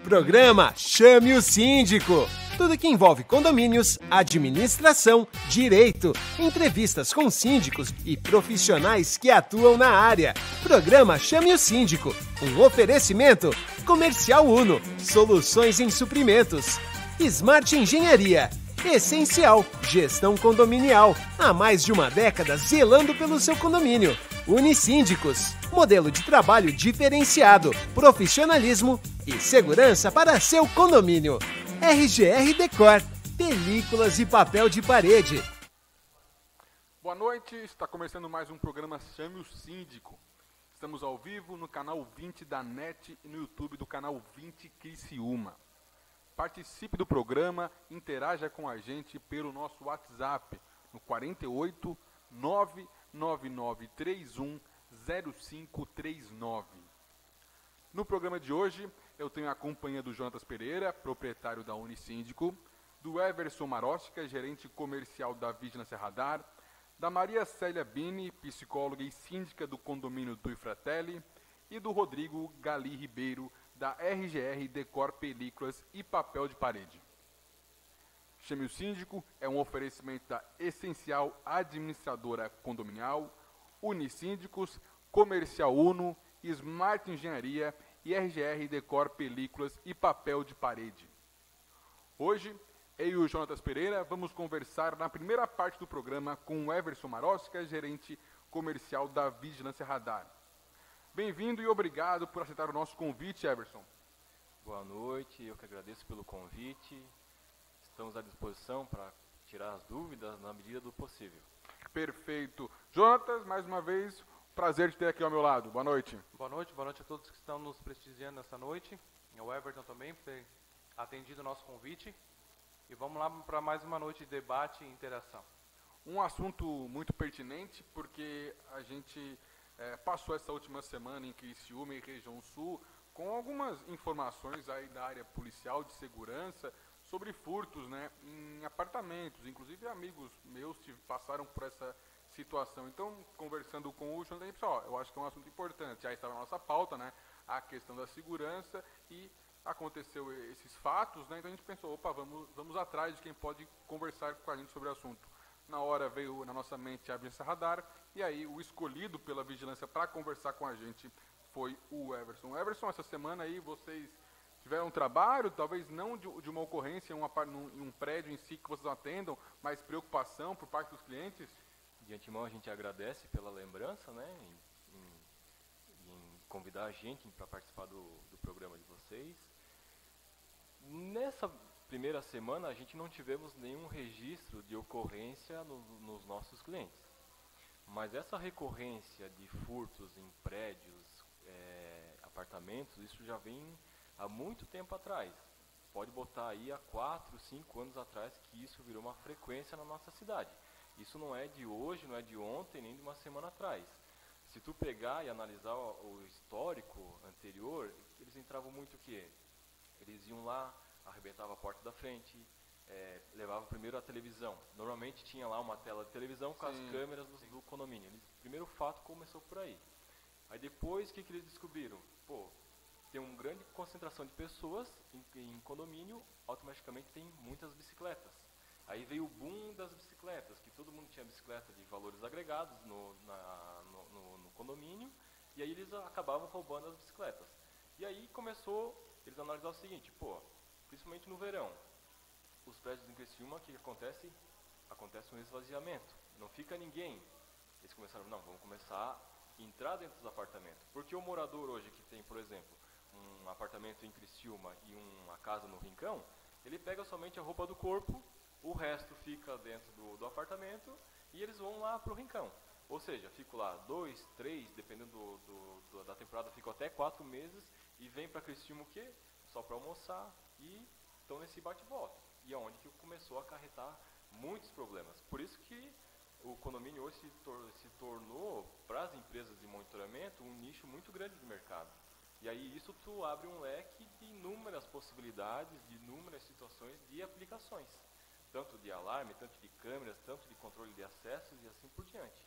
Programa Chame o Síndico. Tudo que envolve condomínios, administração, direito, entrevistas com síndicos e profissionais que atuam na área. Programa Chame o Síndico. Um oferecimento Comercial Uno, soluções em suprimentos. Smart Engenharia. Essencial, gestão condominial. Há mais de uma década zelando pelo seu condomínio. Unisíndicos, modelo de trabalho diferenciado, profissionalismo e segurança para seu condomínio. RGR Decor, películas e papel de parede. Boa noite, está começando mais um programa Chame o Síndico. Estamos ao vivo no canal 20 da NET e no YouTube do canal 20 Criciúma. Participe do programa, interaja com a gente pelo nosso WhatsApp no 48 99931 0539. No programa de hoje, eu tenho a companhia do Jonatas Pereira, proprietário da Unisíndico, do Everson Marostica, gerente comercial da Vigilância Radar, da Maria Célia Bini, psicóloga e síndica do condomínio Tui Fratelli, e do Rodrigo Gali Ribeiro, da RGR Decor Películas e Papel de Parede. Chame o Síndico é um oferecimento da Essencial Administradora Condominial, Unisíndicos, Comercial Uno, Smart Engenharia e RGR Decor Películas e Papel de Parede. Hoje, eu e o Jonatas Pereira vamos conversar na primeira parte do programa com o Everson Marostica, gerente comercial da Vigilância Radar. Bem-vindo e obrigado por aceitar o nosso convite, Everson. Boa noite, eu que agradeço pelo convite. Estamos à disposição para tirar as dúvidas na medida do possível. Perfeito. Jonatas, mais uma vez, prazer de ter aqui ao meu lado. Boa noite. Boa noite a todos que estão nos prestigiando nessa noite. O Everton também por ter atendido o nosso convite. E vamos lá para mais uma noite de debate e interação. Um assunto muito pertinente, porque a gente passou essa última semana em Criciúma e região sul com algumas informações aí da área policial de segurança sobre furtos, né, em apartamentos. Inclusive amigos meus passaram por essa situação. Então, conversando com o João, eu acho que é um assunto importante. Já estava na nossa pauta, né, a questão da segurança, e aconteceu esses fatos, né, então a gente pensou, vamos atrás de quem pode conversar com a gente sobre o assunto. Na hora veio na nossa mente a Vigilância Radar, e aí o escolhido pela Vigilância para conversar com a gente foi o Everson. Everson, essa semana aí vocês tiveram um trabalho, talvez não de uma ocorrência em um prédio em si que vocês atendam, mas preocupação por parte dos clientes? De antemão a gente agradece pela lembrança, né, em convidar a gente para participar do programa de vocês. Nessa primeira semana a gente não tivemos nenhum registro de ocorrência nos nossos clientes. Mas essa recorrência de furtos em prédios, apartamentos, isso já vem há muito tempo atrás. Pode botar aí há 4, 5 anos atrás que isso virou uma frequência na nossa cidade. Isso não é de hoje, não é de ontem, nem de uma semana atrás. Se tu pegar e analisar o histórico anterior, eles entravam muito o quê? Eles iam lá, arrebentavam a porta da frente, levavam primeiro a televisão. Normalmente tinha lá uma tela de televisão com as câmeras do condomínio. O primeiro fato começou por aí. Aí depois, o que eles descobriram? Tem uma grande concentração de pessoas em condomínio, automaticamente tem muitas bicicletas. Aí veio o boom das bicicletas, que todo mundo tinha bicicleta de valores agregados no condomínio, e aí eles acabavam roubando as bicicletas. E aí eles analisaram o seguinte, principalmente no verão, os prédios em Criciúma, o que acontece? Acontece um esvaziamento, não fica ninguém. Eles começaram, vamos começar a entrar dentro dos apartamentos. Porque o morador hoje que tem, por exemplo, um apartamento em Criciúma e uma casa no Rincão, ele pega somente a roupa do corpo, o resto fica dentro do apartamento e eles vão lá para o Rincão. Ou seja, fico lá 2, 3, dependendo da temporada, fico até 4 meses e vem para Criciúma o quê? Só para almoçar e estão nesse bate-volta. E é onde que começou a acarretar muitos problemas. Por isso que o condomínio hoje se tornou, para as empresas de monitoramento, um nicho muito grande de mercado. E aí isso tu abre um leque de inúmeras possibilidades, de inúmeras situações de aplicações. Tanto de alarme, tanto de câmeras, tanto de controle de acessos e assim por diante.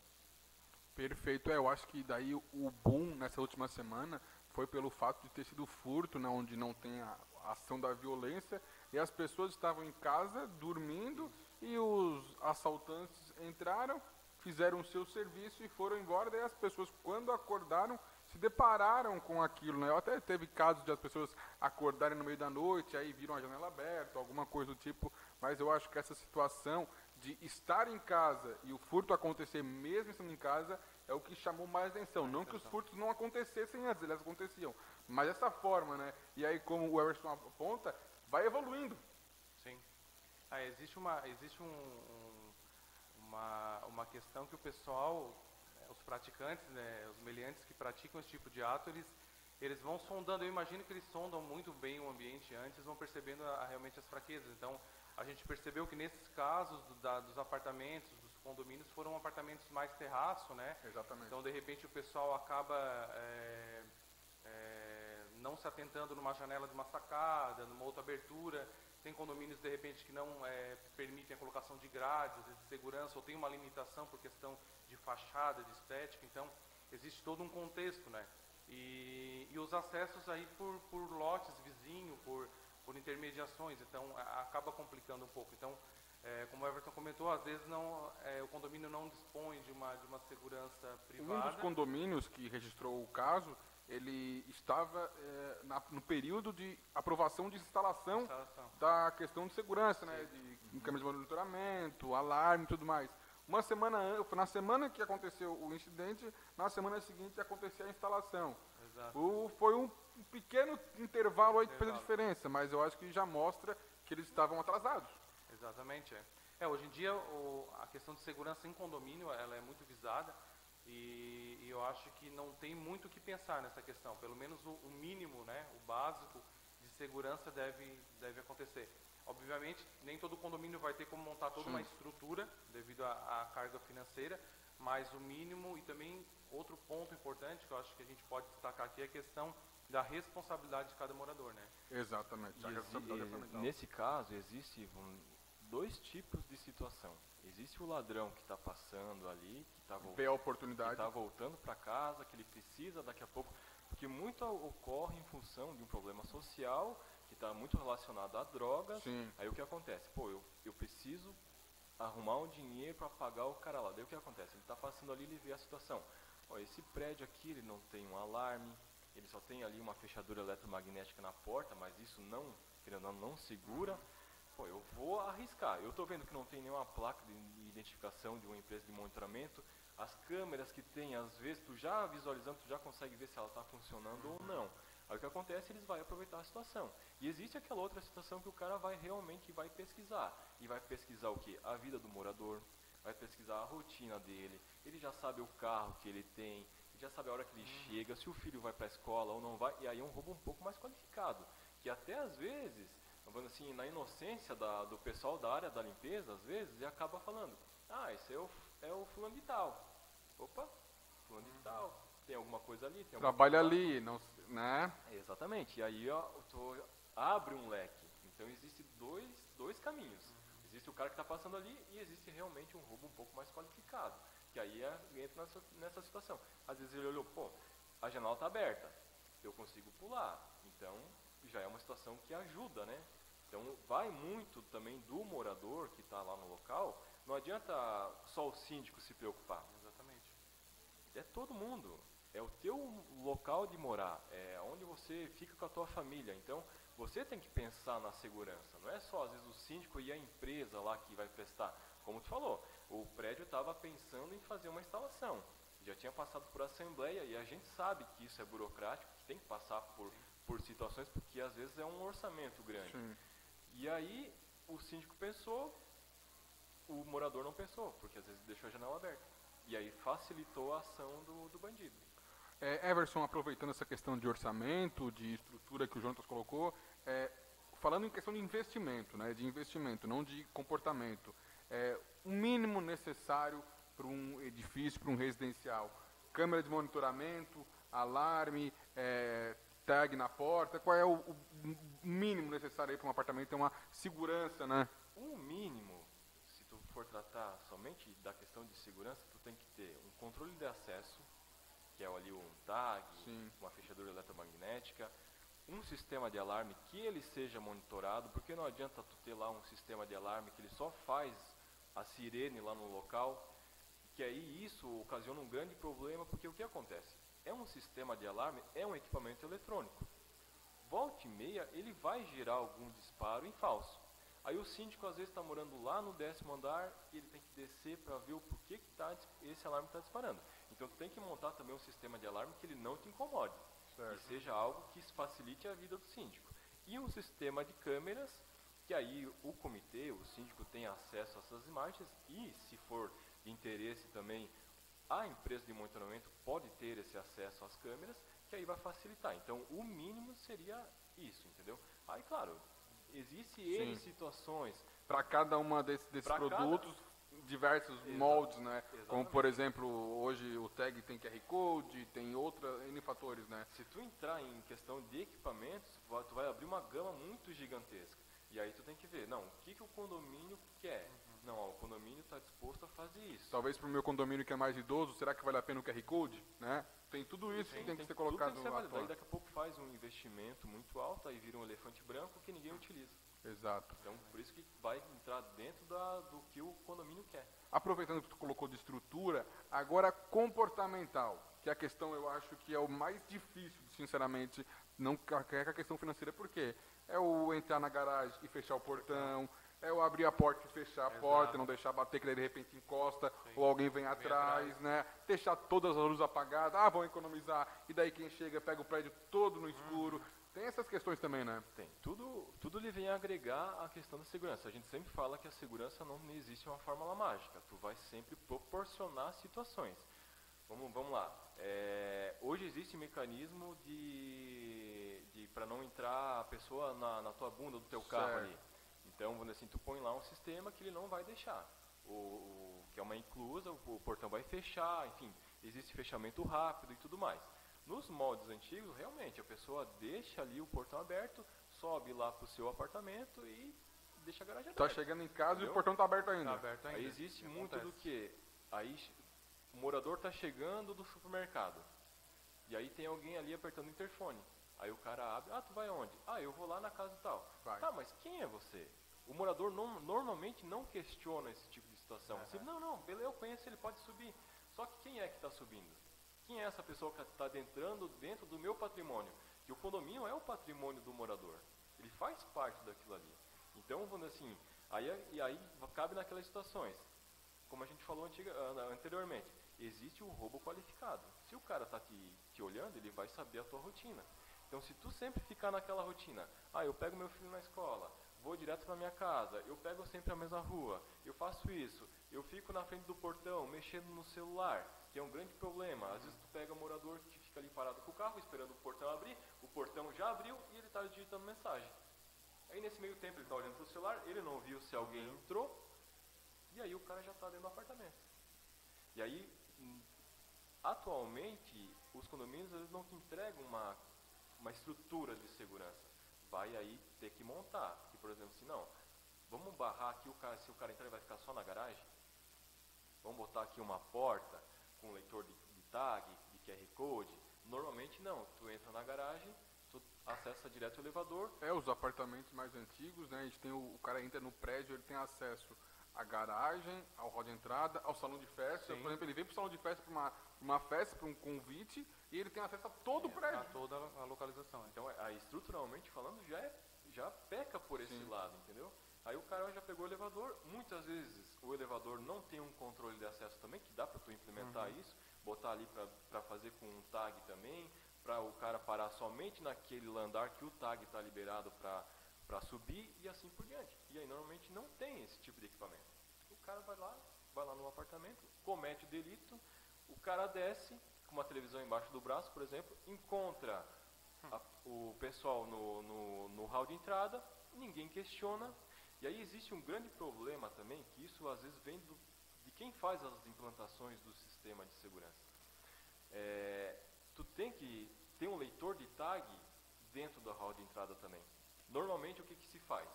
Perfeito, eu acho que daí o boom nessa última semana foi pelo fato de ter sido furto, né, onde não tem a ação da violência, e as pessoas estavam em casa, dormindo, e os assaltantes entraram, fizeram o seu serviço e foram embora, daí as pessoas, quando acordaram, se depararam com aquilo, né? Até teve casos de as pessoas acordarem no meio da noite, aí viram a janela aberta, alguma coisa do tipo, mas eu acho que essa situação de estar em casa e o furto acontecer mesmo estando em casa é o que chamou mais atenção. Não que os furtos não acontecessem antes, eles aconteciam, mas essa forma, né? E aí, como o Everson aponta, vai evoluindo. Sim. Existe uma questão que o pessoal, os praticantes, né, os meliantes que praticam esse tipo de ato, eles vão sondando. Eu imagino que eles sondam muito bem o ambiente antes, vão percebendo realmente as fraquezas. Então, a gente percebeu que nesses casos dos apartamentos, dos condomínios, foram apartamentos mais terraço, né? Exatamente. Então, de repente, o pessoal acaba não se atentando numa janela de uma sacada, numa outra abertura. Tem condomínios, de repente, que não permitem a colocação de grades, de segurança, ou tem uma limitação por questão de fachada, de estética. Então, existe todo um contexto, né? E os acessos aí por lotes vizinhos, por intermediações, então acaba complicando um pouco. Então, como o Everton comentou, às vezes o condomínio não dispõe de uma segurança privada. Um dos condomínios que registrou o caso, ele estava no período de aprovação de instalação da questão de segurança, né, de câmeras de monitoramento, alarme e tudo mais. Na semana que aconteceu o incidente, na semana seguinte aconteceu a instalação. Exato. Foi um pequeno intervalo aí que fez a diferença, mas eu acho que já mostra que eles estavam atrasados. Exatamente. Hoje em dia a questão de segurança em condomínio ela é muito visada e eu acho que não tem muito o que pensar nessa questão. Pelo menos o mínimo, né, o básico de segurança deve acontecer. Obviamente, nem todo condomínio vai ter como montar toda uma estrutura devido à carga financeira, mas o mínimo, e também outro ponto importante que eu acho que a gente pode destacar aqui é a questão da responsabilidade de cada morador, né? Exatamente. Nesse caso, existem dois tipos de situação. Existe o ladrão que está passando ali, que está vê a oportunidade, tá voltando para casa, que ele precisa daqui a pouco, porque muito ocorre em função de um problema social que está muito relacionado a drogas. Sim. Aí o que acontece? Eu preciso arrumar um dinheiro para pagar o cara lá. Daí o que acontece? Ele está passando ali e ele vê a situação. Esse prédio aqui, ele não tem um alarme, ele só tem ali uma fechadura eletromagnética na porta, mas isso não segura. Eu vou arriscar. Eu estou vendo que não tem nenhuma placa de identificação de uma empresa de monitoramento. As câmeras que tem, às vezes, tu já visualizando, tu já consegue ver se ela está funcionando ou não. Aí o que acontece, eles vão aproveitar a situação. E existe aquela outra situação que o cara vai pesquisar. E vai pesquisar o quê? A vida do morador, vai pesquisar a rotina dele, ele já sabe o carro que ele tem, ele já sabe a hora que ele chega, se o filho vai para a escola ou não vai, e aí é um roubo um pouco mais qualificado, que até às vezes, falando assim, na inocência do pessoal da área da limpeza, às vezes, ele acaba falando, esse é o fulano de tal. Opa, fulano de tal. Tem alguma coisa ali? Trabalha ali, não, né? Exatamente. E aí abre um leque. Então existem dois caminhos. Existe o cara que está passando ali e existe realmente um roubo um pouco mais qualificado. Que aí entra nessa situação. Às vezes ele olhou, a janela está aberta, eu consigo pular. Então já é uma situação que ajuda, né? Então vai muito também do morador que está lá no local. Não adianta só o síndico se preocupar. Exatamente. É todo mundo. É o teu local de morar, é onde você fica com a tua família. Então, você tem que pensar na segurança. Não é só, às vezes, o síndico e a empresa lá que vai prestar. Como tu falou, o prédio estava pensando em fazer uma instalação. Já tinha passado por assembleia e a gente sabe que isso é burocrático, que tem que passar por situações, porque às vezes é um orçamento grande. Sim. E aí, o síndico pensou, o morador não pensou, porque às vezes deixou a janela aberta. E aí facilitou a ação do bandido. Everson, aproveitando essa questão de orçamento, de estrutura que o Jonas colocou, falando em questão de investimento, né, não de comportamento, o mínimo necessário para um edifício, para um residencial, câmera de monitoramento, alarme, tag na porta, qual é o mínimo necessário para um apartamento ter uma segurança, né? O mínimo, se tu for tratar somente da questão de segurança, tu tem que ter um controle de acesso, que é ali um tag, Sim. uma fechadura eletromagnética, um sistema de alarme que ele seja monitorado, porque não adianta tu ter lá um sistema de alarme que ele só faz a sirene lá no local, que aí isso ocasiona um grande problema, porque o que acontece? É um sistema de alarme, é um equipamento eletrônico. Volta e meia, ele vai gerar algum disparo em falso. Aí o síndico às vezes está morando lá no 10º andar e ele tem que descer para ver o porquê que esse alarme está disparando. Então tu tem que montar também um sistema de alarme que ele não te incomode. Certo. Que seja algo que facilite a vida do síndico. E um sistema de câmeras, que aí o comitê, o síndico tem acesso a essas imagens e, se for de interesse também, a empresa de monitoramento pode ter esse acesso às câmeras, que aí vai facilitar. Então, o mínimo seria isso, entendeu? Aí, claro, existem situações... Para cada uma desses Pra produtos, diversos moldes, né? Exatamente. Como, por exemplo, hoje o tag tem QR Code, tem N fatores, né? Se tu entrar em questão de equipamentos, tu vai abrir uma gama muito gigantesca. E aí tu tem que ver, não, o que o condomínio quer? Não, ó, o condomínio está disposto a fazer isso. Talvez para o meu condomínio que é mais idoso, será que vale a pena o QR Code, né? Tem tudo isso que tem que ser colocado tudo tem que ser lá válido. Aí fora. daqui a pouco faz um investimento muito alto, aí vira um elefante branco que ninguém utiliza. Exato. Então, por isso que vai entrar dentro do que o condomínio quer. Aproveitando que tu colocou de estrutura, agora comportamental, que a questão eu acho que é o mais difícil, sinceramente, não é a questão financeira, porque é o entrar na garagem e fechar o portão, é o abrir a porta e fechar a porta, não deixar bater, que daí de repente encosta, ou alguém vem atrás, né? Deixar todas as luzes apagadas, vão economizar, e daí quem chega pega o prédio todo no escuro. Tem essas questões também, né? Tem. Tudo lhe vem a agregar a questão da segurança. A gente sempre fala que a segurança não existe uma fórmula mágica. Tu vai sempre proporcionar situações. Vamos lá. Hoje existe mecanismo para não entrar a pessoa na tua bunda do teu carro ali. Então, vamos dizer assim, tu põe lá um sistema que ele não vai deixar. Que é uma inclusa, o portão vai fechar, enfim, existe fechamento rápido e tudo mais. Nos moldes antigos, realmente, a pessoa deixa ali o portão aberto, sobe lá para o seu apartamento e deixa a garagem aberta. Tá chegando em casa, entendeu? e o portão tá aberto ainda. Tá aberto ainda. Aí existe muito Acontece. do que? Aí o morador está chegando do supermercado. E aí tem alguém ali apertando o interfone. Aí o cara abre, tu vai aonde? Eu vou lá na casa e tal. Vai. Tá, mas quem é você? O morador normalmente não questiona esse tipo de situação. Assim, não, beleza, eu conheço, ele pode subir. Só que quem é que está subindo? Quem é essa pessoa que está entrando dentro do meu patrimônio? Que o condomínio é o patrimônio do morador. Ele faz parte daquilo ali. Então, vamos dizer assim, aí cabe naquelas situações. Como a gente falou anteriormente, existe o roubo qualificado. Se o cara está te olhando, ele vai saber a tua rotina. Então, se tu sempre ficar naquela rotina, eu pego meu filho na escola, vou direto para minha casa, eu pego sempre a mesma rua, eu faço isso, eu fico na frente do portão mexendo no celular, que é um grande problema. Às vezes tu pega um morador que fica ali parado com o carro, esperando o portão abrir, o portão já abriu e ele está digitando mensagem. Aí nesse meio tempo ele está olhando para o celular, ele não viu se alguém entrou, e aí o cara já está dentro do apartamento. E aí, atualmente, os condomínios eles não te entregam uma estrutura de segurança. Vai aí ter que montar. Que, por exemplo, assim, não, vamos barrar aqui se o cara entrar ele vai ficar só na garagem? Vamos botar aqui uma porta com leitor de tag, de QR Code? Normalmente não, tu entra na garagem, tu acessa direto o elevador. Os apartamentos mais antigos, né? A gente tem o cara entra no prédio, ele tem acesso à garagem, ao hall de entrada, ao salão de festa. Por exemplo, ele vem para o salão de festa para uma festa, para um convite, e ele tem acesso a todo o prédio. A toda a localização. Então, aí, estruturalmente falando, já peca por esse lado, entendeu? Aí o cara já pegou o elevador. Muitas vezes o elevador não tem um controle de acesso também, que dá para tu implementar isso, botar ali para fazer com um tag também, para o cara parar somente naquele andar que o tag está liberado para subir e assim por diante. E aí normalmente não tem esse tipo de equipamento. O cara vai lá no apartamento, comete o delito, o cara desce com uma televisão embaixo do braço, por exemplo, encontra o pessoal no hall de entrada, ninguém questiona. E aí existe um grande problema também, que isso às vezes vem de quem faz as implantações do sistema de segurança. Tu tem que ter um leitor de tag dentro do hall de entrada também. Normalmente o que se faz?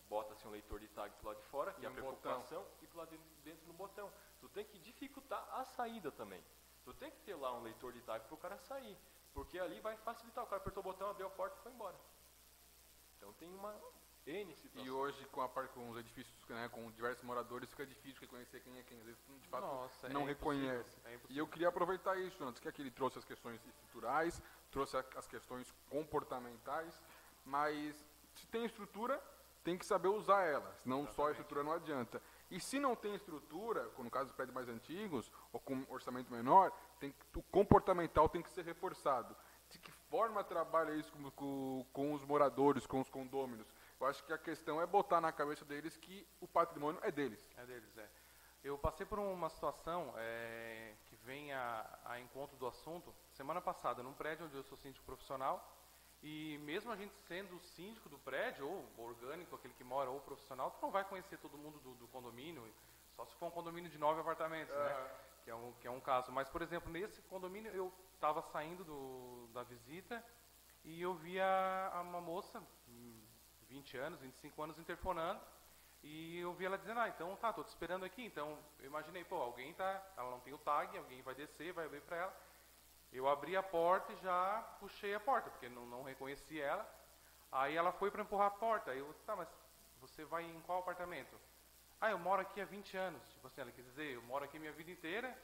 bota-se um leitor de tag pro lado de fora, que é a preocupação, e pro lado de dentro no botão. Tu tem que dificultar a saída também. Tu tem que ter lá um leitor de tag pro cara sair, porque ali vai facilitar. O cara apertou o botão, abriu a porta e foi embora. Então tem uma N situações. E hoje, com os edifícios, né, com diversos moradores, fica difícil reconhecer quem é quem. Às vezes, de fato, não reconhece. E eu queria aproveitar isso, antes que aqui ele trouxe as questões estruturais, trouxe as questões comportamentais, mas se tem estrutura, tem que saber usar ela, senão só a estrutura não adianta. E se não tem estrutura, no caso dos prédios mais antigos, ou com orçamento menor, o comportamental tem que ser reforçado. De que forma trabalha isso com os moradores, com os condôminos? Eu acho que a questão é botar na cabeça deles que o patrimônio é deles. É deles, é. Eu passei por uma situação que vem a encontro do assunto, semana passada, num prédio onde eu sou síndico profissional, e mesmo a gente sendo o síndico do prédio, ou orgânico, aquele que mora, ou profissional, tu não vai conhecer todo mundo do condomínio, só se for um condomínio de 9 apartamentos, né? Que é um caso. Mas, por exemplo, nesse condomínio, eu estava saindo da visita e eu via uma moça, 20 anos, 25 anos, interfonando, e eu vi ela dizendo, então tá, tô te esperando aqui. Então, eu imaginei, alguém ela não tem o tag, alguém vai descer, vai abrir para ela. Eu abri a porta e já puxei a porta, porque não reconheci ela. Aí ela foi para empurrar a porta. Aí eu disse, mas você vai em qual apartamento? Eu moro aqui há 20 anos. Tipo assim, ela quis dizer, eu moro aqui minha vida inteira.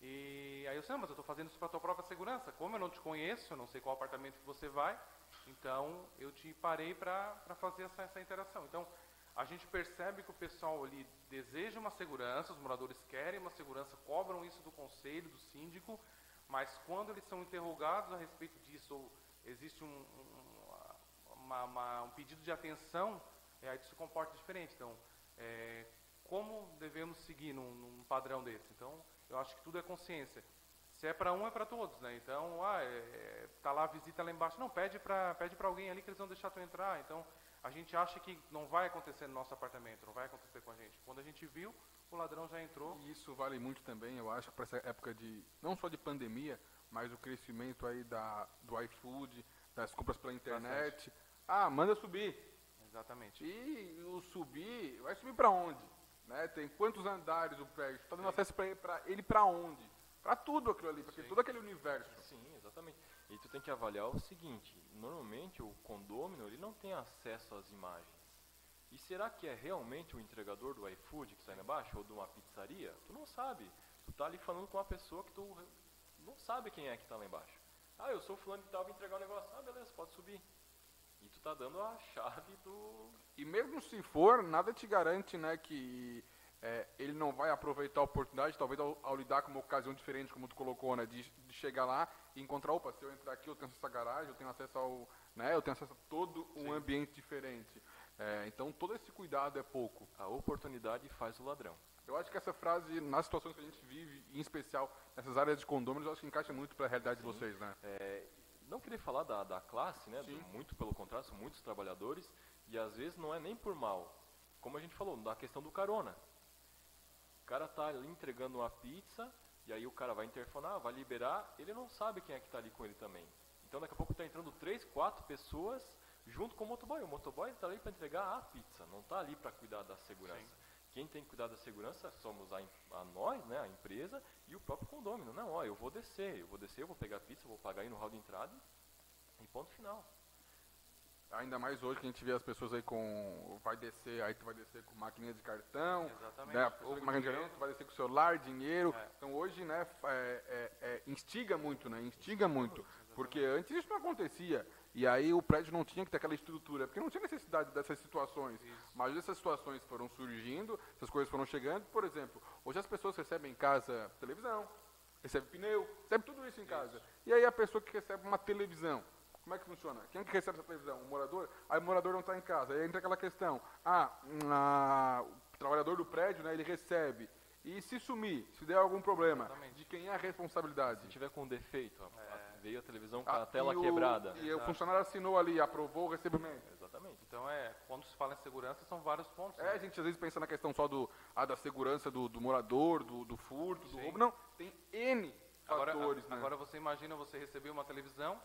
E aí eu disse, mas eu estou fazendo isso para a tua própria segurança. Como eu não te conheço, eu não sei qual apartamento que você vai, então eu te parei para fazer essa interação. Então, a gente percebe que o pessoal ali deseja uma segurança, os moradores querem uma segurança, cobram isso do conselho, do síndico, mas quando eles são interrogados a respeito disso, ou existe um pedido de atenção, aí isso se comporta diferente. Então, como devemos seguir num padrão desse? Então, eu acho que tudo é consciência. Se é para um, é para todos, né? Então, tá lá a visita lá embaixo. Não, pede para alguém ali que eles vão deixar tu entrar. Então, a gente acha que não vai acontecer no nosso apartamento, não vai acontecer com a gente. Quando a gente viu, o ladrão já entrou. E isso vale muito também, eu acho, para essa época não só de pandemia, mas o crescimento aí do iFood, das compras pela internet. Manda subir. Exatamente. E o subir, vai subir para onde? Né? Tem quantos andares o prédio? Está dando acesso para ele para onde? Para tudo aquilo ali, para todo aquele universo. Sim, exatamente. E tu tem que avaliar o seguinte, normalmente o condômino ele não tem acesso às imagens. E será que é realmente o entregador do iFood que está aí embaixo, ou de uma pizzaria? Tu não sabe. Tu tá ali falando com uma pessoa que tu não sabe quem é que está lá embaixo. Eu sou o fulano que estava entregar o negócio. Beleza, pode subir. E tu tá dando a chave do... E mesmo se for, nada te garante, né, que ele não vai aproveitar a oportunidade, talvez ao lidar com uma ocasião diferente, como tu colocou, né, de chegar lá e encontrar, se eu entrar aqui, eu tenho acesso à garagem, eu tenho acesso eu tenho acesso a todo um ambiente diferente. Então, todo esse cuidado é pouco. A oportunidade faz o ladrão. Eu acho que essa frase, nas situações que a gente vive, em especial nessas áreas de condôminos, eu acho que encaixa muito para a realidade de vocês, né? Não queria falar da classe, né? Muito pelo contrário, são muitos trabalhadores e às vezes não é nem por mal. Como a gente falou, da questão do carona. O cara está ali entregando uma pizza e aí o cara vai interfonar, vai liberar, ele não sabe quem é que está ali com ele também. Então daqui a pouco está entrando 3, 4 pessoas junto com o motoboy. O motoboy está ali para entregar a pizza, não está ali para cuidar da segurança. Sim. Quem tem que cuidar da segurança somos nós, né, a empresa e o próprio condômino. Não, eu vou descer, eu vou pegar a pizza, vou pagar aí no hall de entrada e ponto final. Ainda mais hoje que a gente vê as pessoas aí vai descer com maquininha de cartão, exatamente, né, ou máquina de cartão, tu vai descer com celular, dinheiro. Então hoje, né, instiga muito, né, muito. Porque antes isso não acontecia. E aí o prédio não tinha que ter aquela estrutura, porque não tinha necessidade dessas situações. Isso. Mas essas situações foram surgindo, essas coisas foram chegando. Por exemplo, hoje as pessoas recebem em casa televisão, recebem pneu, recebem tudo isso em casa. E aí a pessoa que recebe uma televisão, como é que funciona? Quem que recebe essa televisão? O morador? Aí o morador não está em casa. Aí entra aquela questão, o trabalhador do prédio, né, ele recebe. E se sumir, se der algum problema, exatamente, de quem é a responsabilidade? Se tiver com defeito, veio a televisão com a tela quebrada. E o funcionário assinou ali, aprovou o recebimento. Exatamente. Então, quando se fala em segurança, são vários pontos. A gente às vezes pensa na questão só da segurança do morador, do furto, do roubo. Não, tem N fatores. Agora você imagina você receber uma televisão,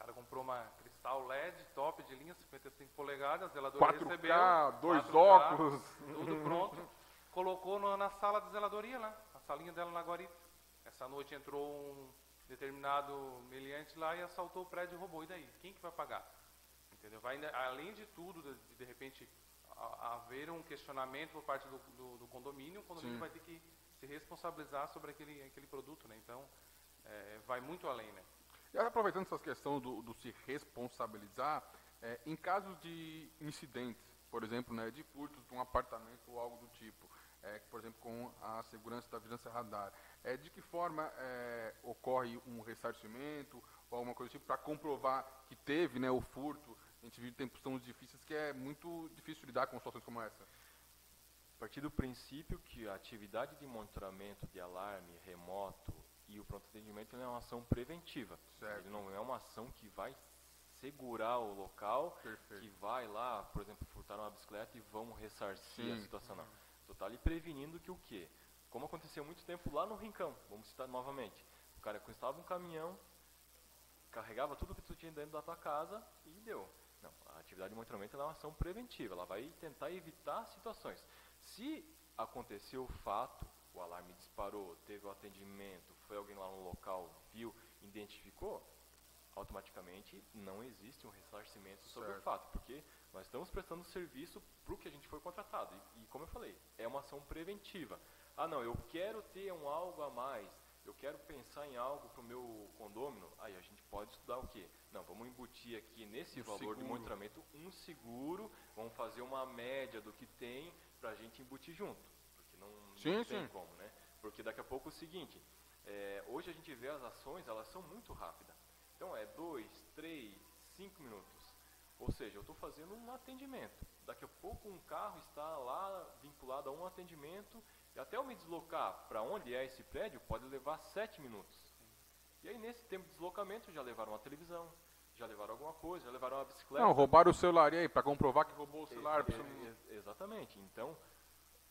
cara comprou uma cristal LED top de linha, 55 polegadas, a zeladoria 4K, recebeu. 2 4K, óculos. Tudo pronto. Colocou na sala de zeladoria lá, na salinha dela na guarita. Essa noite entrou um determinado meliante lá e assaltou o prédio e roubou. E daí? Quem que vai pagar? Entendeu? Além de tudo, de repente, haver um questionamento por parte do condomínio, o condomínio vai ter que se responsabilizar sobre aquele produto, né? Então, vai muito além, né? E aproveitando essa questão do se responsabilizar, em casos de incidentes, por exemplo, né, de furtos de um apartamento ou algo do tipo, por exemplo, com a segurança da vigilância radar, de que forma ocorre um ressarcimento ou alguma coisa do tipo para comprovar que teve, né, o furto? A gente vive tempos tão difíceis que é muito difícil lidar com situações como essa. A partir do princípio que a atividade de monitoramento de alarme remoto e o pronto atendimento é uma ação preventiva. Certo. Ele não é uma ação que vai segurar o local, Perfeito. que vai lá, por exemplo, furtar uma bicicleta e vamos ressarcir Sim. a situação. Não. Tu está ali prevenindo que o quê? Como aconteceu muito tempo lá no Rincão, vamos citar novamente. O cara constava um caminhão, carregava tudo que tu tinha dentro da tua casa e deu. Não, a atividade de monitoramento é uma ação preventiva, ela vai tentar evitar situações. Se aconteceu o fato, o alarme disparou, teve o atendimento, foi alguém lá no local, viu, identificou, automaticamente não existe um ressarcimento sobre o fato, porque nós estamos prestando serviço para o que a gente foi contratado. E como eu falei, é uma ação preventiva. Ah não, eu quero ter um algo a mais, eu quero pensar em algo para o meu condômino, aí a gente pode estudar o quê? Não, vamos embutir aqui nesse valor de monitoramento um seguro, vamos fazer uma média do que tem para a gente embutir junto, porque não tem como, né? Porque daqui a pouco é o seguinte, hoje a gente vê as ações, elas são muito rápidas. Então 2, 3, 5 minutos. Ou seja, eu estou fazendo um atendimento. Daqui a pouco um carro está lá vinculado a um atendimento e até eu me deslocar para onde é esse prédio pode levar 7 minutos. E aí nesse tempo de deslocamento já levaram uma televisão, já levaram alguma coisa, já levaram uma bicicleta. Não, roubaram o celular e aí, para comprovar que roubou o celular. Exatamente. Então,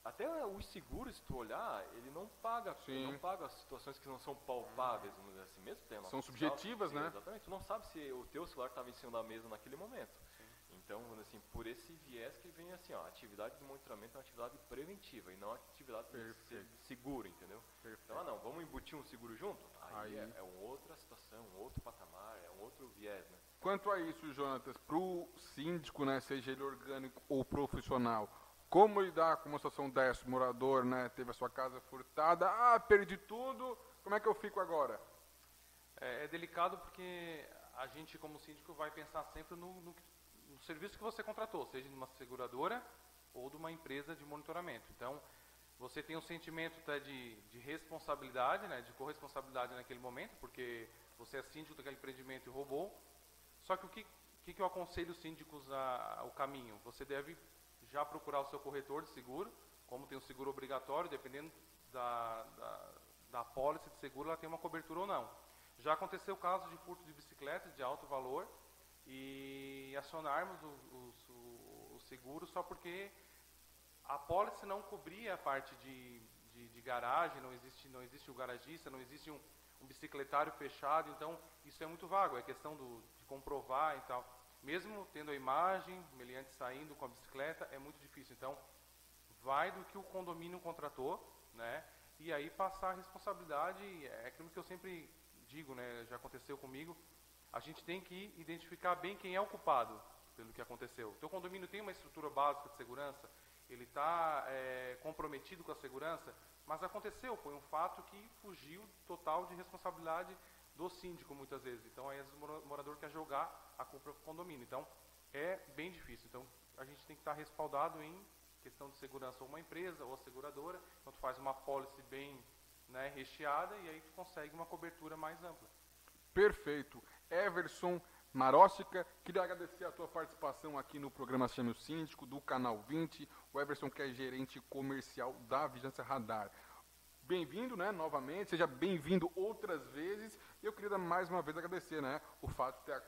até os seguros, se tu olhar, ele não paga as situações que não são palpáveis, vamos dizer assim, mesmo tendo. São subjetivas, né? Exatamente. Tu não sabe se o teu celular estava em cima da mesa naquele momento. Então, assim, por esse viés que vem assim, ó, a atividade de monitoramento é uma atividade preventiva e não uma atividade de seguro, entendeu? Então, não, vamos embutir um seguro junto? Aí é uma outra situação, um outro patamar, é um outro viés, né? Quanto a isso, Jonatas, para o síndico, né, seja ele orgânico ou profissional, como lidar com uma situação dessa? O morador, né, teve a sua casa furtada, perdi tudo, como é que eu fico agora? É delicado porque a gente, como síndico, vai pensar sempre no serviço que você contratou, seja de uma seguradora ou de uma empresa de monitoramento. Então, você tem um sentimento de responsabilidade, né, de corresponsabilidade naquele momento, porque você é síndico daquele empreendimento e roubou. Só que o que eu aconselho os síndicos ao caminho? Você deve já procurar o seu corretor de seguro, como tem o seguro obrigatório, dependendo da apólice de seguro, ela tem uma cobertura ou não. Já aconteceu casos de furto de bicicletas de alto valor e acionarmos o seguro só porque a apólice não cobria a parte de garagem, não existe o garagista, não existe um bicicletário fechado, então isso é muito vago, é questão de comprovar e tal. Mesmo tendo a imagem, o meliante saindo com a bicicleta, é muito difícil. Então, vai do que o condomínio contratou, né? E aí passar a responsabilidade, é aquilo que eu sempre digo, né? Já aconteceu comigo, a gente tem que identificar bem quem é o culpado pelo que aconteceu. O teu condomínio tem uma estrutura básica de segurança, ele está comprometido com a segurança, mas aconteceu, foi um fato que fugiu total de responsabilidade do síndico muitas vezes. Então aí o morador quer jogar a culpa para o condomínio. Então é bem difícil. Então a gente tem que estar respaldado em questão de segurança ou uma empresa ou a seguradora. Então tu faz uma policy bem, né, recheada e aí tu consegue uma cobertura mais ampla. Perfeito. Everson Maróstica, queria agradecer a tua participação aqui no programa Chame o Síndico, do Canal 20. O Everson, que é gerente comercial da Vigilância Radar. Bem-vindo, né, novamente, seja bem-vindo outras vezes. E eu queria mais uma vez agradecer, né, o fato de ter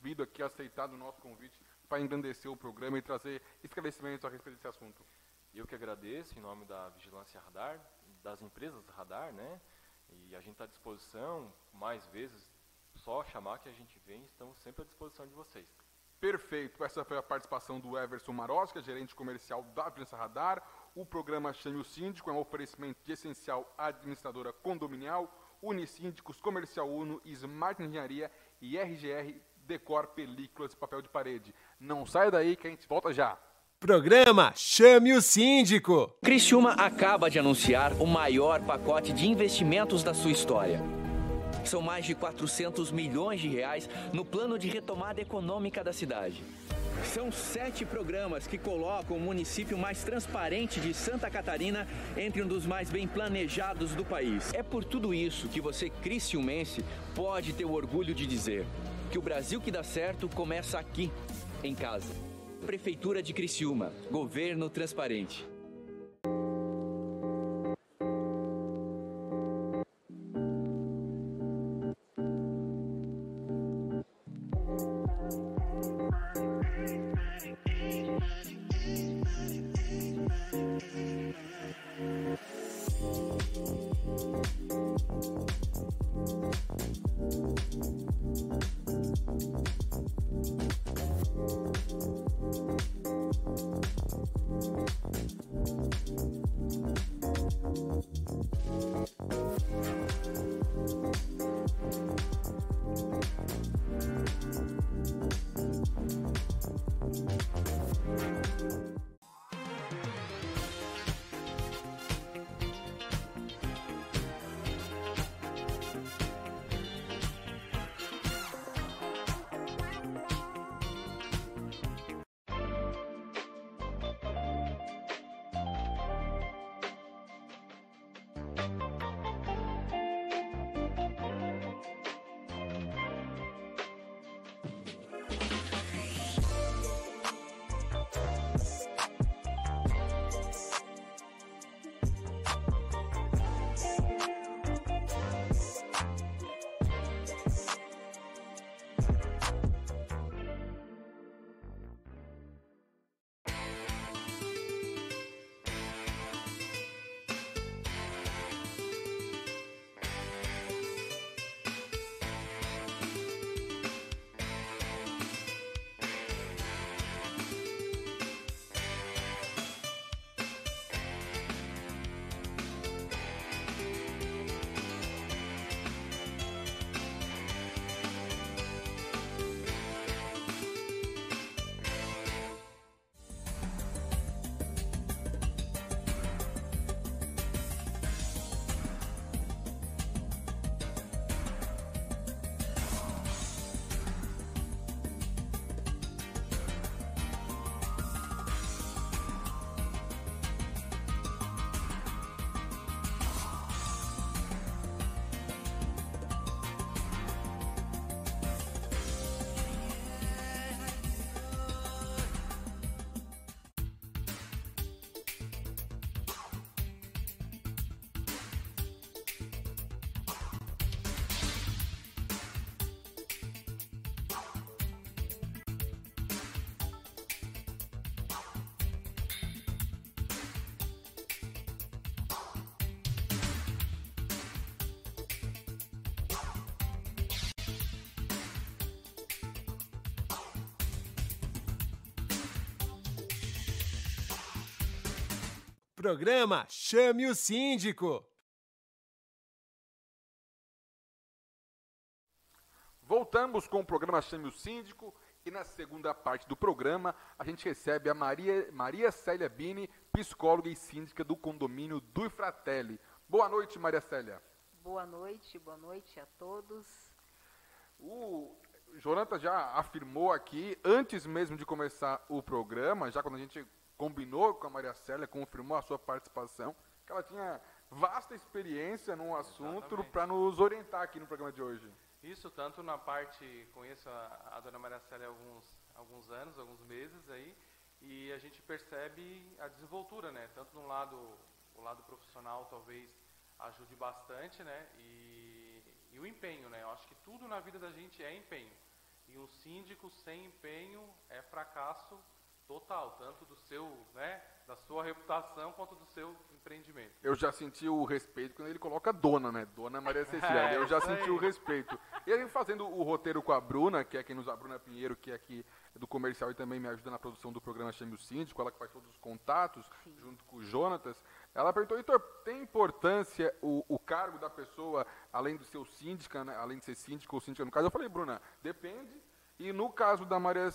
vindo aqui, aceitado o nosso convite para engrandecer o programa e trazer esclarecimentos a respeito desse assunto. Eu que agradeço, em nome da Vigilância Radar, das empresas Radar, né, e a gente está à disposição, mais vezes, só chamar que a gente vem, estamos sempre à disposição de vocês. Perfeito. Essa foi a participação do Everson Marosca, gerente comercial da Vigilância Radar. O programa Chame o Síndico é um oferecimento de Essencial Administradora Condominial, Unisíndicos, Comercial Uno, Smart Engenharia e RGR Decor Películas e Papel de Parede. Não saia daí que a gente volta já. Programa Chame o Síndico. Criciúma acaba de anunciar o maior pacote de investimentos da sua história. São mais de 400 milhões de reais no plano de retomada econômica da cidade. São 7 programas que colocam o município mais transparente de Santa Catarina entre um dos mais bem planejados do país. É por tudo isso que você, criciumense, pode ter o orgulho de dizer que o Brasil que dá certo começa aqui, em casa. Prefeitura de Criciúma, governo transparente. Programa Chame o Síndico. Voltamos com o programa Chame o Síndico e na segunda parte do programa a gente recebe a Maria Célia Bini, psicóloga e síndica do condomínio Dui Fratelli. Boa noite, Maria Célia. Boa noite a todos. O Jonathan já afirmou aqui, antes mesmo de começar o programa, já quando a gente combinou com a Maria Célia, confirmou a sua participação, que ela tinha vasta experiência num assunto para nos orientar aqui no programa de hoje. Isso, tanto na parte, conheço a dona Maria Célia há alguns anos, alguns meses aí, e a gente percebe a desenvoltura, né? Tanto no lado, o lado profissional talvez ajude bastante, né? E o empenho, né? Eu acho que tudo na vida da gente é empenho. E um síndico sem empenho é fracasso Total, tanto do seu, né, da sua reputação quanto do seu empreendimento. Eu já senti o respeito quando ele coloca dona, né? Dona Maria Cecília. Eu já senti o respeito. E aí, fazendo o roteiro com a Bruna, que é quem nos... A Bruna Pinheiro, que é aqui do comercial e também me ajuda na produção do programa Chame o Síndico, ela que faz todos os contatos, Sim. junto com o Jonatas. Ela perguntou, Heitor, tem importância o cargo da pessoa, além de ser o síndica, né? Além de ser síndico ou síndica no caso? Eu falei, Bruna, depende. E no caso da Maria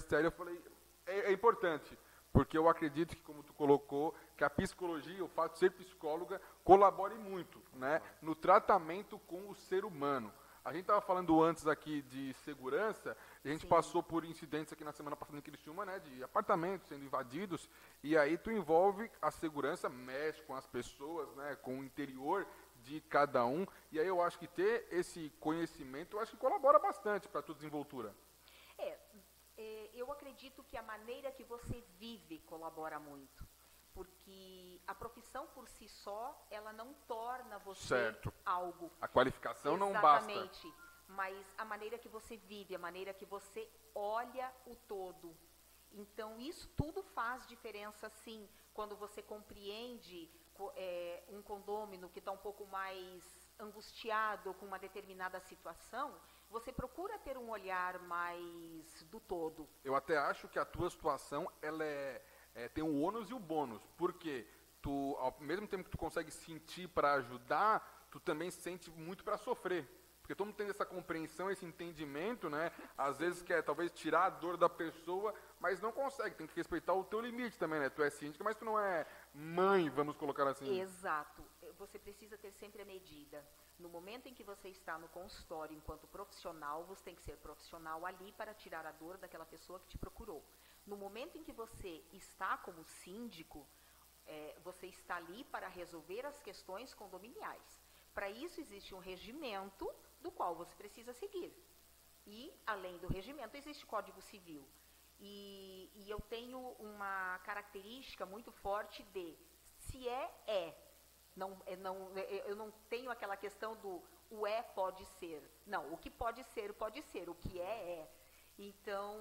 Célia, eu falei, é importante. Porque eu acredito que, como tu colocou, que a psicologia, o fato de ser psicóloga, colabore muito, né, no tratamento com o ser humano. A gente estava falando antes aqui de segurança, e a gente Sim. passou por incidentes aqui na semana passada em Criciúma, né, de apartamentos sendo invadidos, e aí tu envolve a segurança, mexe com as pessoas, né, com o interior de cada um, e aí eu acho que ter esse conhecimento, eu acho que colabora bastante para a tua desenvoltura. Eu acredito que a maneira que você vive colabora muito, porque a profissão por si só, ela não torna você Certo. algo. A qualificação não Exatamente, basta. mas a maneira que você vive, a maneira que você olha o todo. Então, isso tudo faz diferença, sim, quando você compreende um condômino que está um pouco mais angustiado com uma determinada situação, você procura ter um olhar mais do todo. Eu até acho que a tua situação ela tem o ônus e o bônus, porque tu, ao mesmo tempo que tu consegue sentir para ajudar, tu também sente muito para sofrer. Porque todo mundo tem essa compreensão, esse entendimento, né? Às vezes quer talvez tirar a dor da pessoa, mas não consegue, tem que respeitar o teu limite também, né? Tu é síndica, mas tu não é mãe, vamos colocar assim. Exato. Você precisa ter sempre a medida. No momento em que você está no consultório enquanto profissional, você tem que ser profissional ali para tirar a dor daquela pessoa que te procurou. No momento em que você está como síndico, você está ali para resolver as questões condominiais. Para isso existe um regimento do qual você precisa seguir. E, além do regimento, existe o Código Civil. E eu tenho uma característica muito forte de, se é. Eu não tenho aquela questão do o pode ser. Não, o que pode ser, o que é. Então,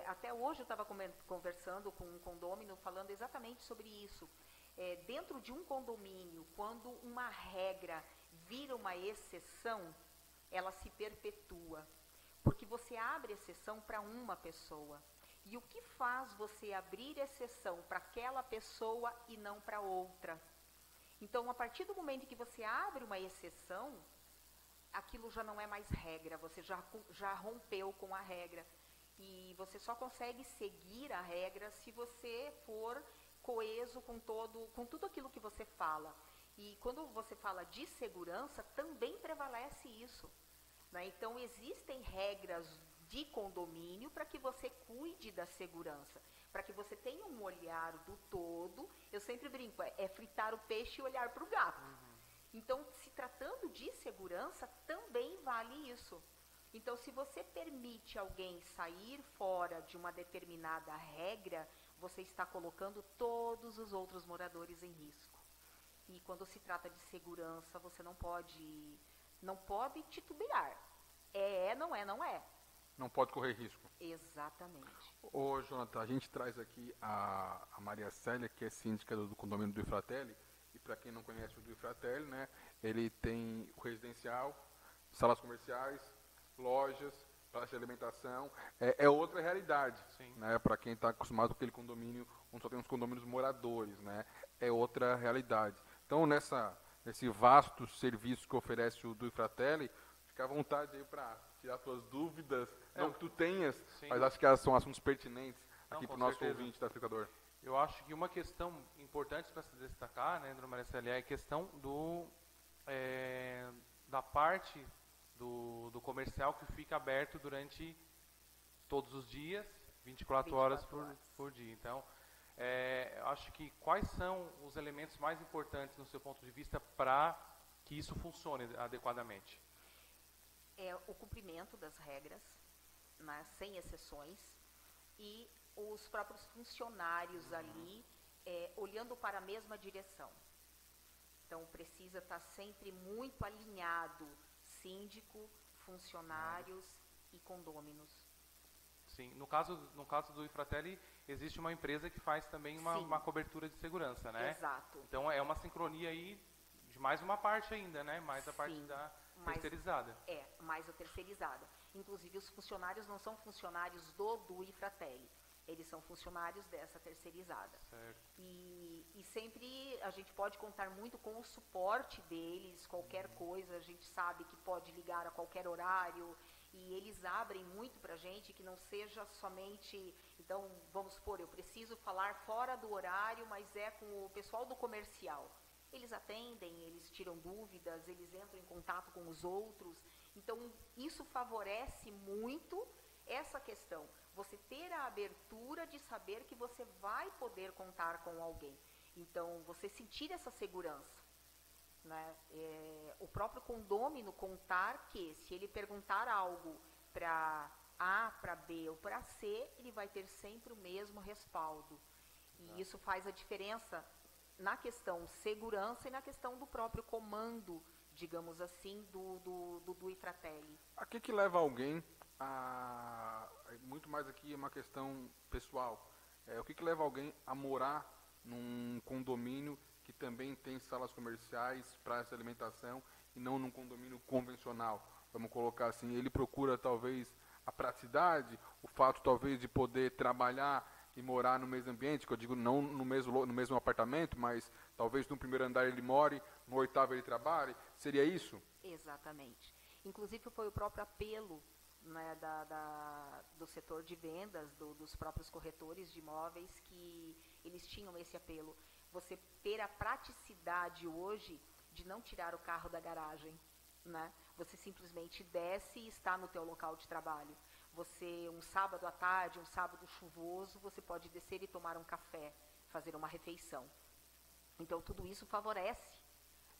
até hoje eu estava conversando com um condômino falando exatamente sobre isso. Dentro de um condomínio, quando uma regra vira uma exceção, ela se perpetua. Porque você abre exceção para uma pessoa. E o que faz você abrir exceção para aquela pessoa e não para outra? Então, a partir do momento que você abre uma exceção, aquilo já não é mais regra, você já rompeu com a regra. E você só consegue seguir a regra se você for coeso com tudo aquilo que você fala. E quando você fala de segurança, também prevalece isso, né? Então, existem regras de condomínio para que você cuide da segurança, para que você tenha um olhar do todo. Eu sempre brinco, é fritar o peixe e olhar para o gato. Então, se tratando de segurança, também vale isso. Então, se você permite alguém sair fora de uma determinada regra, você está colocando todos os outros moradores em risco. E quando se trata de segurança, você não pode titubear. Não é. Não pode correr risco. Exatamente. Ô, Jonathan, a gente traz aqui a Maria Célia, que é síndica do condomínio do Ifratelli. E para quem não conhece o do Ifratelli, né, ele tem o residencial, salas comerciais, lojas, praça de alimentação. É outra realidade, né, para quem está acostumado com aquele condomínio, onde só tem uns condomínios moradores, né, é outra realidade. Então, nesse vasto serviço que oferece o do Ifratelli, fica à vontade aí para tirar suas dúvidas, não que tu tenhas, mas acho que são assuntos pertinentes aqui para o nosso ouvinte da Aplicador. Eu acho que uma questão importante para se destacar, né, Dona Maria Célia, é a questão da parte do comercial que fica aberto durante todos os dias, 24 horas por dia. Então, eu acho que quais são os elementos mais importantes no seu ponto de vista para que isso funcione adequadamente? O cumprimento das regras, né, sem exceções, e os próprios funcionários ali olhando para a mesma direção. Então, precisa estar sempre muito alinhado, síndico, funcionários e condôminos. Sim, no caso do Infratelli, existe uma empresa que faz também uma cobertura de segurança, né? Exato. Então é uma sincronia aí de mais uma parte ainda, né? Mais a parte da terceirizada. Mais a terceirizada. Inclusive os funcionários não são funcionários do Infratelli, eles são funcionários dessa terceirizada. Certo. E sempre a gente pode contar muito com o suporte deles, qualquer coisa, a gente sabe que pode ligar a qualquer horário, e eles abrem muito para a gente, que não seja somente, então, vamos supor, eu preciso falar fora do horário, mas é com o pessoal do comercial. Eles atendem, eles tiram dúvidas, eles entram em contato com os outros, então isso favorece muito essa questão, você ter a abertura de saber que você vai poder contar com alguém. Então, você sentir essa segurança. Né? O próprio condômino contar que, se ele perguntar algo para A, para B ou para C, ele vai ter sempre o mesmo respaldo. E isso faz a diferença na questão segurança e na questão do próprio comando, digamos assim, do Infratelli. A que leva alguém a... Muito mais aqui é uma questão pessoal. O que leva alguém a morar num condomínio que também tem salas comerciais, praças de alimentação, e não num condomínio convencional? Vamos colocar assim, ele procura talvez a praticidade, o fato talvez de poder trabalhar e morar no mesmo ambiente, que eu digo não no mesmo apartamento, mas talvez no primeiro andar ele more, no oitavo ele trabalhe, seria isso? Exatamente. Inclusive foi o próprio apelo, né, do setor de vendas, dos próprios corretores de imóveis, que eles tinham esse apelo. Você ter a praticidade hoje de não tirar o carro da garagem, né? Você simplesmente desce e está no teu local de trabalho. Você, um sábado à tarde, um sábado chuvoso, você pode descer e tomar um café, fazer uma refeição. Então, tudo isso favorece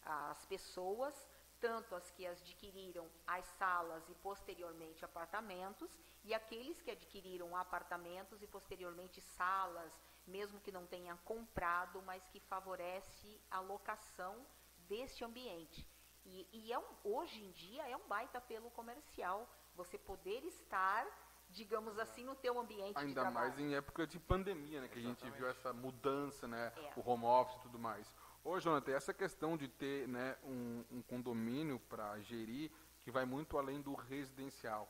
as pessoas, tanto as que adquiriram as salas e posteriormente apartamentos, e aqueles que adquiriram apartamentos e posteriormente salas, mesmo que não tenha comprado, mas que favorece a locação deste ambiente. E hoje em dia é um baita apelo comercial, você poder estar, digamos assim, no teu ambiente de trabalho. Ainda mais em época de pandemia, né, que a gente viu essa mudança, né, o home office e tudo mais. Ô, Jonathan, essa questão de ter, né, um condomínio para gerir, que vai muito além do residencial.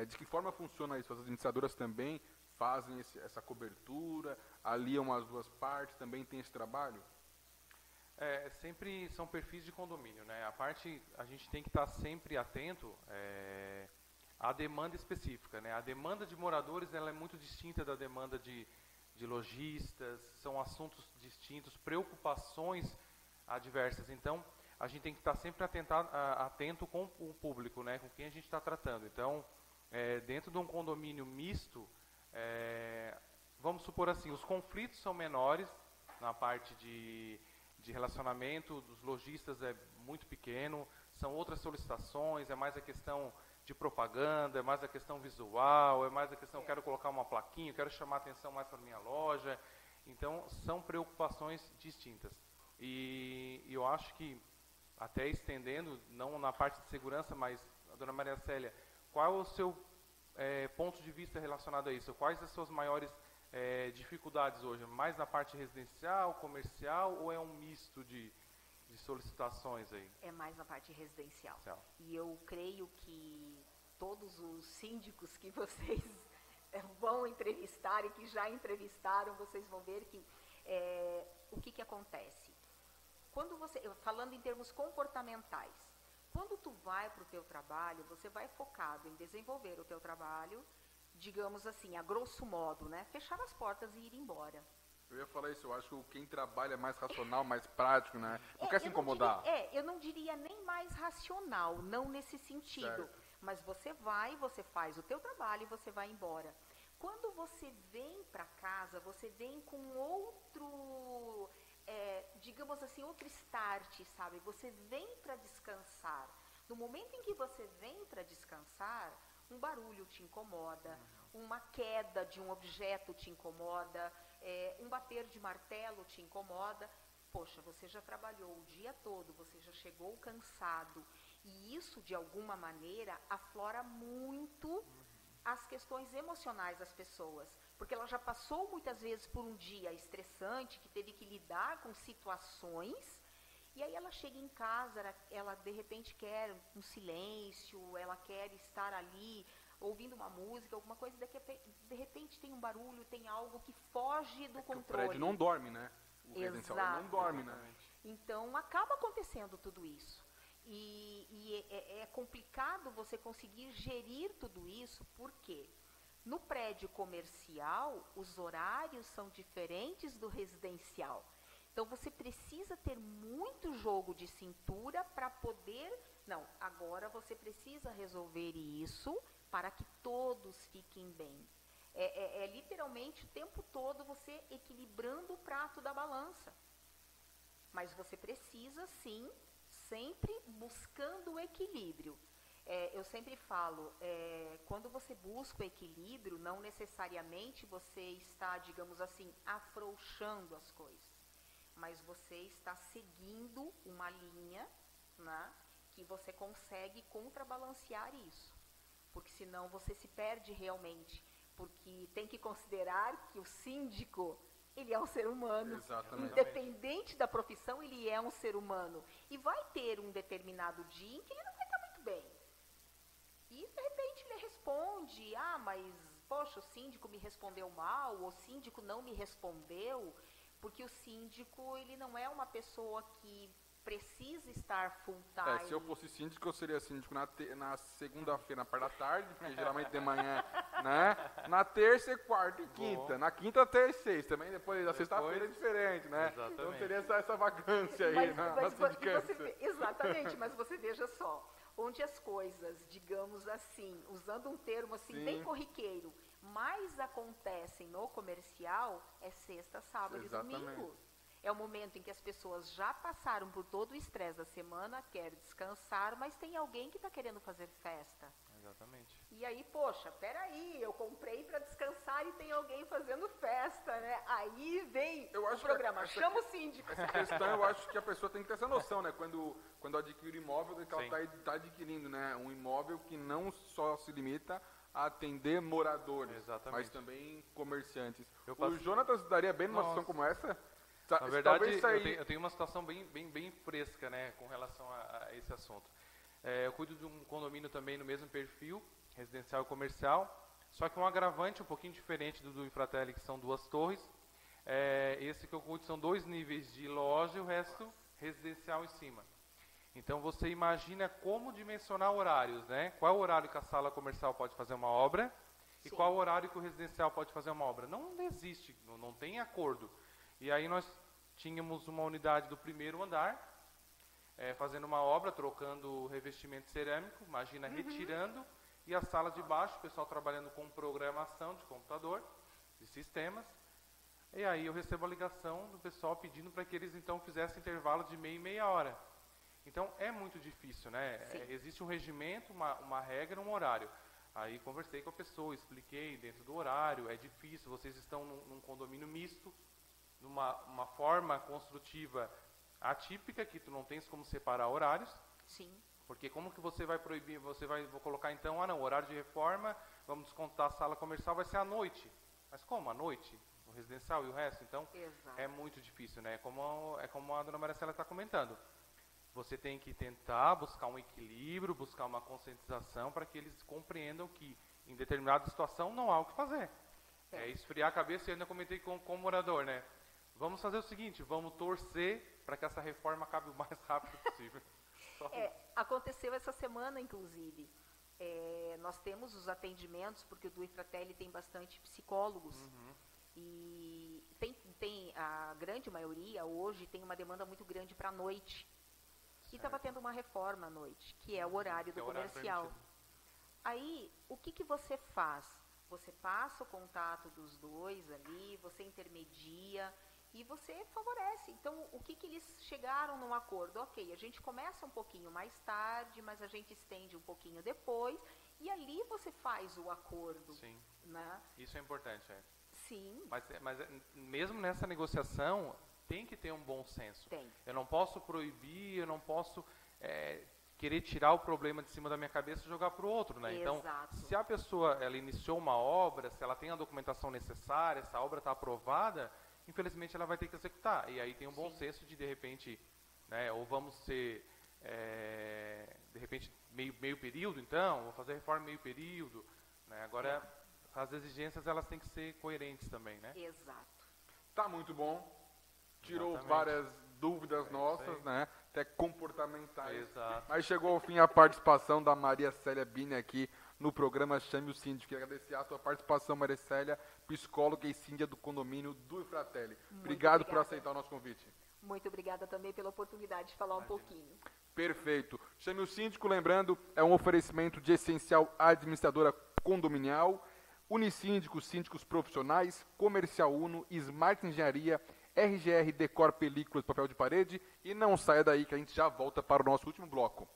De que forma funciona isso? As administradoras também fazem essa cobertura, aliam as duas partes, também tem esse trabalho? Sempre são perfis de condomínio, né? A gente tem que estar sempre atento à demanda específica, né? A demanda de moradores, ela é muito distinta da demanda de lojistas, são assuntos distintos, preocupações adversas. Então, a gente tem que estar sempre atento com o público, né, com quem a gente está tratando. Então, dentro de um condomínio misto, vamos supor assim, os conflitos são menores na parte de relacionamento, dos lojistas é muito pequeno, são outras solicitações, é mais a questão de propaganda, é mais a questão visual, é mais a questão, quero colocar uma plaquinha, quero chamar atenção mais para a minha loja. Então, são preocupações distintas. E eu acho que, até estendendo, não na parte de segurança, mas, a dona Maria Célia, qual é o seu ponto de vista relacionado a isso? Quais as suas maiores dificuldades hoje? Mais na parte residencial, comercial, ou é um misto de solicitações aí? É mais na parte residencial. E eu creio que todos os síndicos que vocês vão entrevistar e que já entrevistaram, vocês vão ver que o que acontece. Quando falando em termos comportamentais, quando tu vai para o teu trabalho, você vai focado em desenvolver o teu trabalho, digamos assim, a grosso modo, né? Fechar as portas e ir embora. Eu ia falar isso, eu acho que quem trabalha é mais racional, mais prático, né? Não quer se incomodar. Eu não diria nem mais racional, não nesse sentido. Certo. Mas você vai, você faz o teu trabalho e você vai embora. Quando você vem para casa, você vem com outro, digamos assim, outro start, sabe? Você vem para descansar. No momento em que você vem para descansar, um barulho te incomoda, uma queda de um objeto te incomoda, um bater de martelo te incomoda. Poxa, você já trabalhou o dia todo, você já chegou cansado. E isso, de alguma maneira, aflora muito as questões emocionais das pessoas, porque ela já passou muitas vezes por um dia estressante, que teve que lidar com situações, e aí ela chega em casa, ela de repente quer um silêncio, ela quer estar ali ouvindo uma música, alguma coisa, de repente tem um barulho, tem algo que foge do controle. O prédio não dorme, né? O residencial não dorme, né? Então acaba acontecendo tudo isso. E é complicado você conseguir gerir tudo isso, porque no prédio comercial os horários são diferentes do residencial. Então você precisa ter muito jogo de cintura para poder... Não, agora você precisa resolver isso para que todos fiquem bem. É literalmente o tempo todo você equilibrando o prato da balança. Mas você precisa, sim, sempre buscando o equilíbrio. Eu sempre falo, quando você busca o equilíbrio, não necessariamente você está, digamos assim, afrouxando as coisas. Mas você está seguindo uma linha, né, que você consegue contrabalancear isso. Porque senão você se perde realmente. Porque tem que considerar que o síndico, ele é um ser humano. Exatamente. Independente da profissão, ele é um ser humano. E vai ter um determinado dia em que ele não vai estar muito bem. E, de repente, ele responde, mas, poxa, o síndico me respondeu mal, ou o síndico não me respondeu... Porque o síndico, ele não é uma pessoa que precisa estar full time. Se eu fosse síndico, eu seria síndico na segunda-feira, na parte da tarde, porque geralmente de manhã, né? Na terça, e quarta e quinta. Bom. Na quinta, terça e sexta. Também depois da sexta-feira é diferente, né? Exatamente. Então teria essa vagância aí na sindicância. Exatamente, mas você veja só, onde as coisas, digamos assim, usando um termo assim bem corriqueiro, mais acontecem no comercial é sexta, sábado e domingo. É o momento em que as pessoas já passaram por todo o estresse da semana, quer descansar, mas tem alguém que está querendo fazer festa. Exatamente. E aí, poxa, peraí, eu comprei para descansar e tem alguém fazendo festa, né? Aí vem o programa, chama o síndico. Essa questão, eu acho que a pessoa tem que ter essa noção, né? Quando adquire imóvel, que ela está adquirindo, né? Um imóvel que não só se limita a atender moradores, mas também comerciantes. O Jonatas daria bem numa situação como essa? Na verdade, eu tenho uma situação bem fresca, né, com relação a esse assunto. Eu cuido de um condomínio também no mesmo perfil, residencial e comercial, só que um agravante um pouquinho diferente do Infratelli, que são 2 torres. Esse que eu cuido são 2 níveis de loja e o resto residencial em cima. Então você imagina como dimensionar horários, né? Qual é o horário que a sala comercial pode fazer uma obra e qual o horário que o residencial pode fazer uma obra. Não existe, não tem acordo. E aí nós tínhamos uma unidade do primeiro andar, fazendo uma obra, trocando o revestimento cerâmico, imagina, retirando, e a sala de baixo, o pessoal trabalhando com programação de computador, de sistemas. E aí eu recebo a ligação do pessoal pedindo para que eles então fizessem intervalo de meia hora. Então é muito difícil, né? Existe um regimento, uma regra, um horário. Aí conversei com a pessoa, expliquei dentro do horário, é difícil, vocês estão num condomínio misto, numa forma construtiva atípica, que tu não tens como separar horários. Sim. Porque como que você vai proibir, vou colocar então, não, horário de reforma, vamos descontar a sala comercial, vai ser à noite. Mas como, à noite? O residencial e o resto? Então, é muito difícil, né? É como a dona Maricela está comentando. Você tem que tentar buscar um equilíbrio, buscar uma conscientização para que eles compreendam que em determinada situação não há o que fazer. É esfriar a cabeça, e eu ainda comentei com o morador, né? Vamos fazer o seguinte, vamos torcer para que essa reforma acabe o mais rápido possível. Aconteceu essa semana, inclusive. Nós temos os atendimentos, porque o do Infratelli tem bastante psicólogos. E tem a grande maioria, hoje, tem uma demanda muito grande para a noite. E estava tendo uma reforma à noite, que é o horário do comercial. Aí, o que você faz? Você passa o contato dos dois ali, você intermedia e você favorece. Então, o que eles chegaram num acordo? Ok, a gente começa um pouquinho mais tarde, mas a gente estende um pouquinho depois, e ali você faz o acordo. Sim, né? Isso é importante, Sim. Mas mesmo nessa negociação, tem que ter um bom senso. Tem. Eu não posso proibir, eu não posso querer tirar o problema de cima da minha cabeça e jogar para o outro, né? Então, Exato. se a pessoa ela iniciou uma obra, se ela tem a documentação necessária, se a obra está aprovada, infelizmente ela vai ter que executar. E aí tem um bom senso de repente, né, ou vamos ser, de repente, meio período, então, vou fazer reforma meio período, né? Agora, as exigências elas têm que ser coerentes também, né? Exato. Tá muito bom. Tirou Exatamente. várias dúvidas isso nossas, aí. né? Até comportamentais. Exato. Mas chegou ao fim a participação da Maria Célia Bini aqui no programa Chame o Síndico. Queria agradecer a sua participação, Maria Célia, psicóloga e síndica do condomínio do Fratelli. Obrigado por obrigada. aceitar o nosso convite. Muito obrigada também pela oportunidade de falar um pouquinho. Perfeito. Chame o Síndico, lembrando, é um oferecimento de Essencial Administradora Condominial, Unisíndico, Síndicos Profissionais, Comercial Uno, Smart Engenharia, RGR Decor Películas Papel de Parede, e não saia daí que a gente já volta para o nosso último bloco.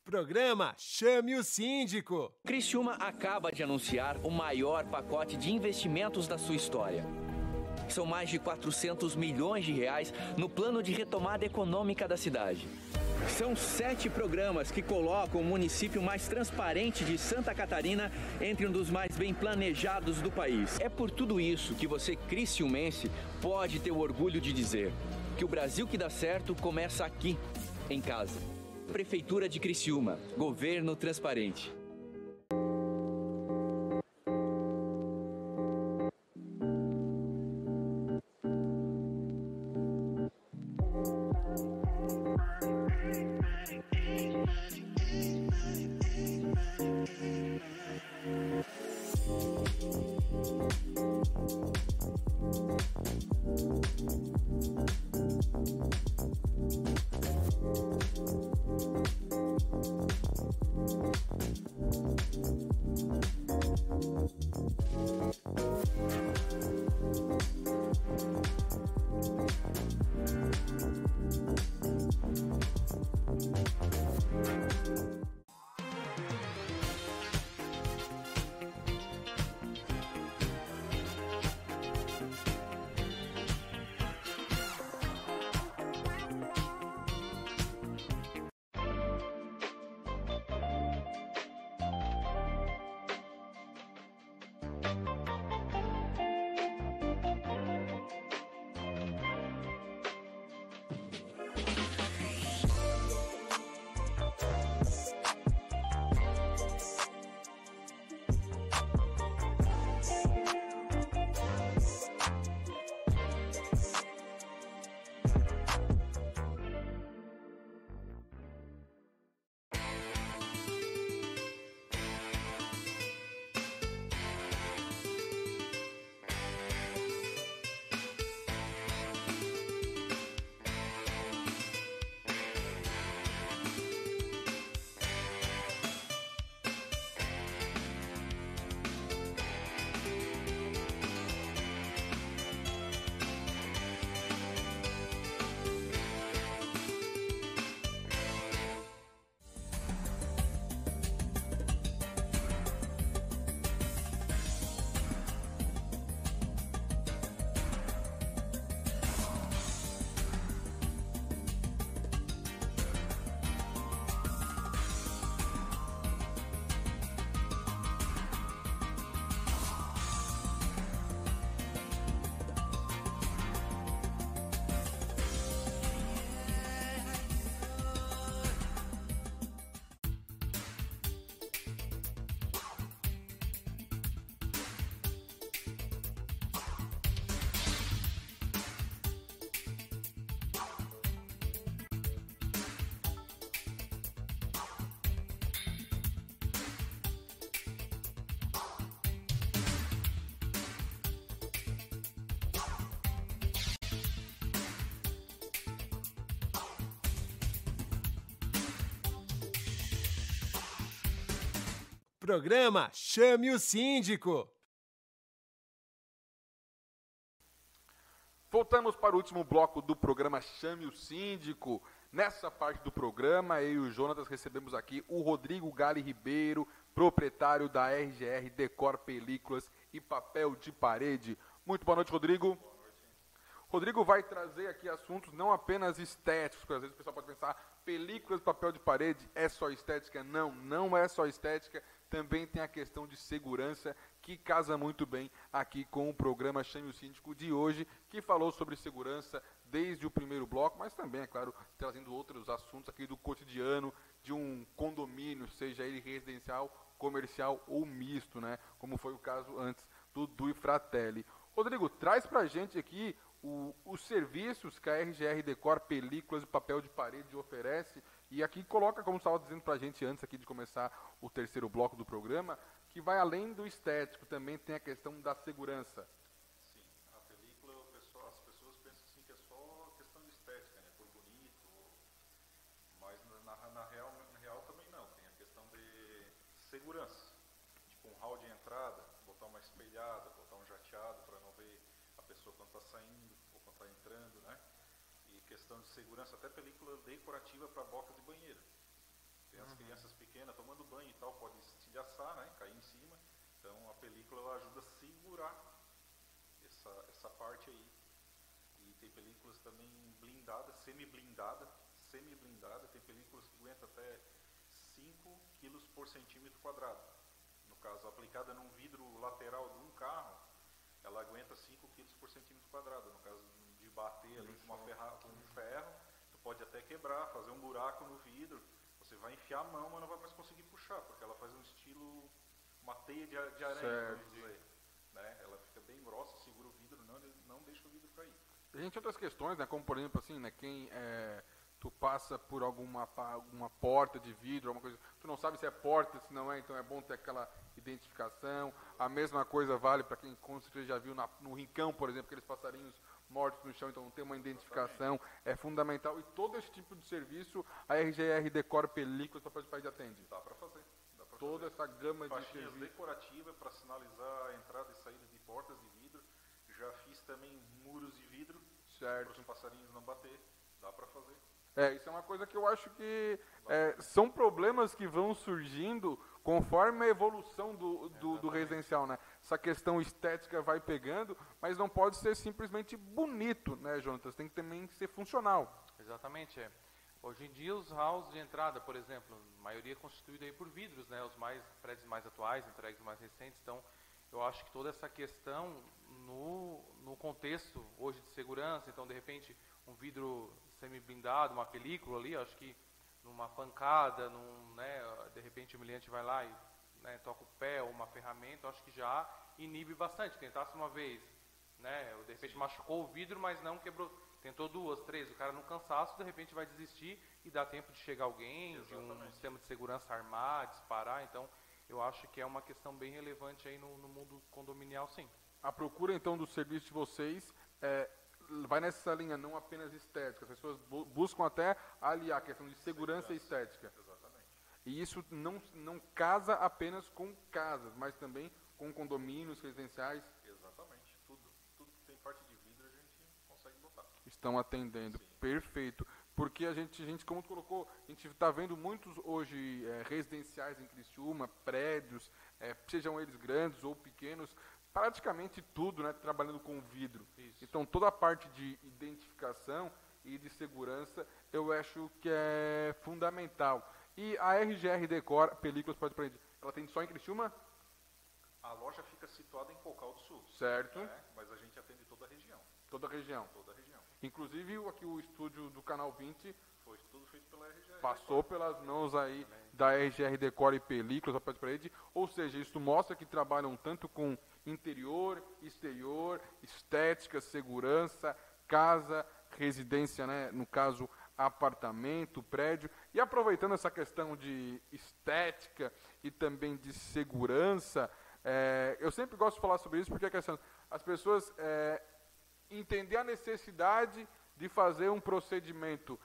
Programa Chame o Síndico. Criciúma acaba de anunciar o maior pacote de investimentos da sua história. São mais de 400 milhões de reais no plano de retomada econômica da cidade. São 7 programas que colocam o município mais transparente de Santa Catarina entre um dos mais bem planejados do país. É por tudo isso que você, criciumense, pode ter o orgulho de dizer que o Brasil que dá certo começa aqui, em casa. Prefeitura de Criciúma, governo transparente. Programa Chame o Síndico. Voltamos para o último bloco do programa Chame o Síndico. Nessa parte do programa, eu e o Jonatas recebemos aqui o Rodrigo Gali Ribeiro, proprietário da RGR Decor Películas e Papel de Parede. Muito boa noite, Rodrigo. Boa noite. Rodrigo vai trazer aqui assuntos não apenas estéticos, porque às vezes o pessoal pode pensar, películas de papel de parede é só estética. Não, não é só estética, também tem a questão de segurança, que casa muito bem aqui com o programa Chame o Síndico de hoje, que falou sobre segurança desde o primeiro bloco, mas também, é claro, trazendo outros assuntos aqui do cotidiano de um condomínio, seja ele residencial, comercial ou misto, né? Como foi o caso antes do Dui Fratelli. Rodrigo, traz pra gente aqui os serviços que a RGR Decor Películas e Papel de Parede oferece, e aqui coloca, como estava dizendo pra gente antes aqui de começar o terceiro bloco do programa, que vai além do estético, também tem a questão da segurança. Sim, a película, as pessoas pensam assim que é só questão de estética, né, por bonito, mas na real também não, tem a questão de segurança, tipo um hall de entrada, botar uma espelhada, botar um jateado para não ver a pessoa quando está saindo ou quando está entrando, né? E questão de segurança, até película decorativa para boca de banheiro. Tem as crianças pequenas tomando banho e tal, pode estilhaçar, né? Cair em cima. Então a película ela ajuda a segurar essa parte aí. E tem películas também blindadas, semi-blindada. Tem películas que aguentam até 5 kg por centímetro quadrado. No caso, aplicada num vidro lateral de um carro, ela aguenta 5 kg por centímetro quadrado. No caso de bater ali com um ferro, tu pode até quebrar, fazer um buraco no vidro. Você vai enfiar a mão, mas não vai mais conseguir puxar, porque ela faz um estilo, uma teia de aranha, vamos dizer. Né? Ela fica bem grossa, segura o vidro, não deixa o vidro cair. A gente tem outras questões, né? Como por exemplo assim, né? Quem tu passa por alguma porta de vidro, alguma coisa, tu não sabe se é porta, se não é, então é bom ter aquela identificação. A mesma coisa vale para quem, como você já viu no Rincão, por exemplo, aqueles passarinhos mortos no chão, então ter uma identificação é fundamental. E todo esse tipo de serviço a RGR Decor Películas Papel de Parede atende. Dá para fazer. Toda essa gama de serviços decorativas para sinalizar a entrada e saída de portas de vidro. Já fiz também muros de vidro, para os passarinhos não bater. Dá para fazer. Isso é uma coisa que eu acho que são problemas que vão surgindo conforme a evolução do residencial, né? Essa questão estética vai pegando, mas não pode ser simplesmente bonito, né, Jonatas? Tem que também ser funcional. Exatamente, Hoje em dia os halls de entrada, por exemplo, a maioria é constituída aí por vidros, né? Os prédios mais atuais, entregues mais recentes, então eu acho que toda essa questão no contexto hoje de segurança, então de repente um vidro semi-blindado, uma película ali, acho que numa pancada, de repente o humilhante vai lá e toca o pé ou uma ferramenta, acho que já inibe bastante. Tentasse uma vez, ou de repente machucou o vidro, mas não quebrou, tentou 2, 3, o cara no cansaço, de repente vai desistir e dá tempo de chegar alguém, de um sistema de segurança armar, disparar, então eu acho que é uma questão bem relevante aí no mundo condominial, sim. A procura então do serviço de vocês vai nessa linha, não apenas estética. As pessoas buscam até aliar a questão de segurança e estética. Exatamente. E isso não casa apenas com casas, mas também com condomínios residenciais. Exatamente. Tudo que tem parte de vidro a gente consegue botar. Estão atendendo. Sim. Perfeito. Porque a gente, como tu colocou, a gente está vendo muitos hoje residenciais em Criciúma, prédios, sejam eles grandes ou pequenos, praticamente tudo, né, trabalhando com vidro. Isso. Então toda a parte de identificação e de segurança eu acho que é fundamental. E a RGR Decor Películas Papel de Parede, ela tem só em Criciúma? A loja fica situada em Cocal do Sul. Certo. Mas a gente atende toda a região. Toda a região. Toda a região. Inclusive aqui o estúdio do Canal 20 foi tudo feito pela RGR. Passou pelas mãos aí da RGR Decor e Películas Papel de Parede, ou seja, isso mostra que trabalham tanto com interior, exterior, estética, segurança, casa, residência, né? No caso, apartamento, prédio. E aproveitando essa questão de estética e também de segurança, eu sempre gosto de falar sobre isso porque as pessoas entender a necessidade de fazer um procedimento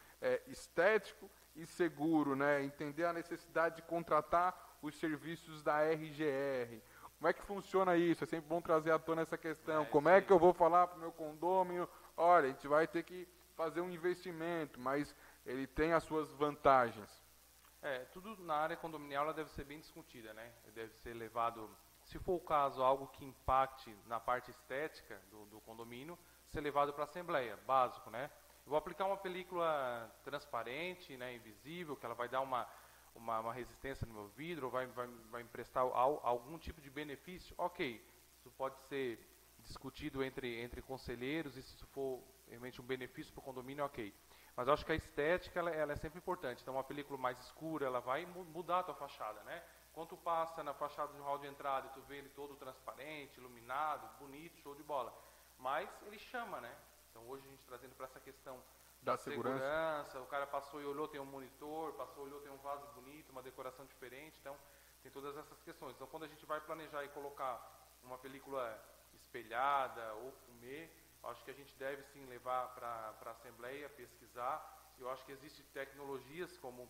estético e seguro, né? Entender a necessidade de contratar os serviços da RGR. Como é que funciona isso? É sempre bom trazer à tona essa questão. Como é que eu vou falar para o meu condômino? Olha, a gente vai ter que fazer um investimento, mas ele tem as suas vantagens. Tudo na área condominial ela deve ser bem discutida, né? Deve ser levado, se for o caso, algo que impacte na parte estética do condomínio, ser levado para a Assembleia, básico, né? Eu vou aplicar uma película transparente, né, invisível, que ela vai dar uma resistência no meu vidro, vai me prestar algum tipo de benefício. Ok, isso pode ser discutido entre conselheiros, e se isso for realmente um benefício para o condomínio, ok. Mas eu acho que a estética ela é sempre importante. Então, uma película mais escura, ela vai mudar a tua fachada, né? Quando tu passa na fachada de um hall de entrada e tu vê ele todo transparente, iluminado, bonito, show de bola. Mas ele chama, né? Então, hoje a gente trazendo para essa questão da segurança, o cara passou e olhou, tem um monitor, passou e olhou, tem um vaso bonito, uma decoração diferente. Então, tem todas essas questões. Então, quando a gente vai planejar e colocar uma película espelhada ou fumê, acho que a gente deve sim levar para a Assembleia, pesquisar. Eu acho que existem tecnologias, como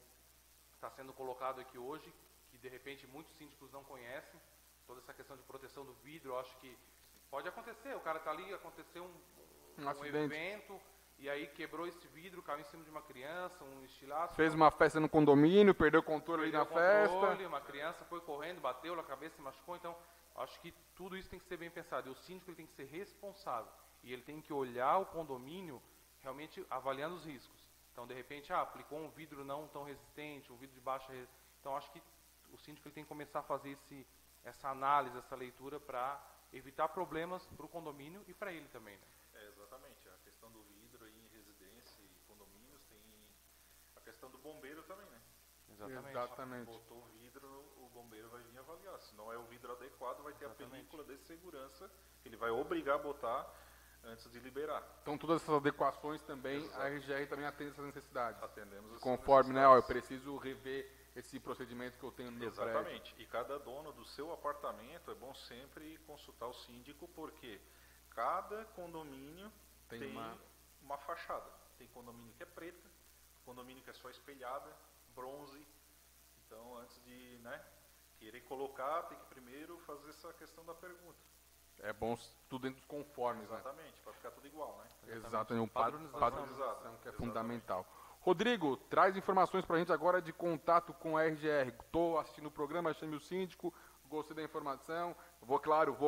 está sendo colocado aqui hoje, que de repente muitos síndicos não conhecem. Toda essa questão de proteção do vidro, eu acho que pode acontecer. O cara está ali, aconteceu um evento, e aí quebrou esse vidro, caiu em cima de uma criança, um estilhaço. Fez uma festa no condomínio, perdeu o controle ali na festa. Uma criança foi correndo, bateu na cabeça, se machucou. Então, acho que tudo isso tem que ser bem pensado. E o síndico ele tem que ser responsável. E ele tem que olhar o condomínio realmente avaliando os riscos. Então, de repente, aplicou um vidro não tão resistente, um vidro de baixa resistência. Então, acho que o síndico ele tem que começar a fazer essa análise, essa leitura para evitar problemas para o condomínio e para ele também, né? Exatamente. A questão do vidro aí em residência e condomínios tem a questão do bombeiro também, né? Exatamente. Botou um vidro, o bombeiro vai vir avaliar. Se não é o vidro adequado, vai ter a película de segurança que ele vai obrigar a botar antes de liberar. Então, todas essas adequações também, exato, a RGR também atende essas necessidades. Atendemos essas conforme, né, eu preciso rever esse procedimento que eu tenho no meu prédio. Exatamente. E cada dono do seu apartamento, é bom sempre consultar o síndico, porque cada condomínio tem uma fachada. Tem condomínio que é preta, condomínio que é só espelhada, bronze. Então, antes de querer colocar, tem que primeiro fazer essa questão da pergunta. É bom tudo dentro dos conformes, exatamente, para ficar tudo igual, né? Exatamente, padronização que é fundamental. Rodrigo, traz informações para a gente agora de contato com a RGR. Estou assistindo o programa, chame o síndico, gostei da informação. Vou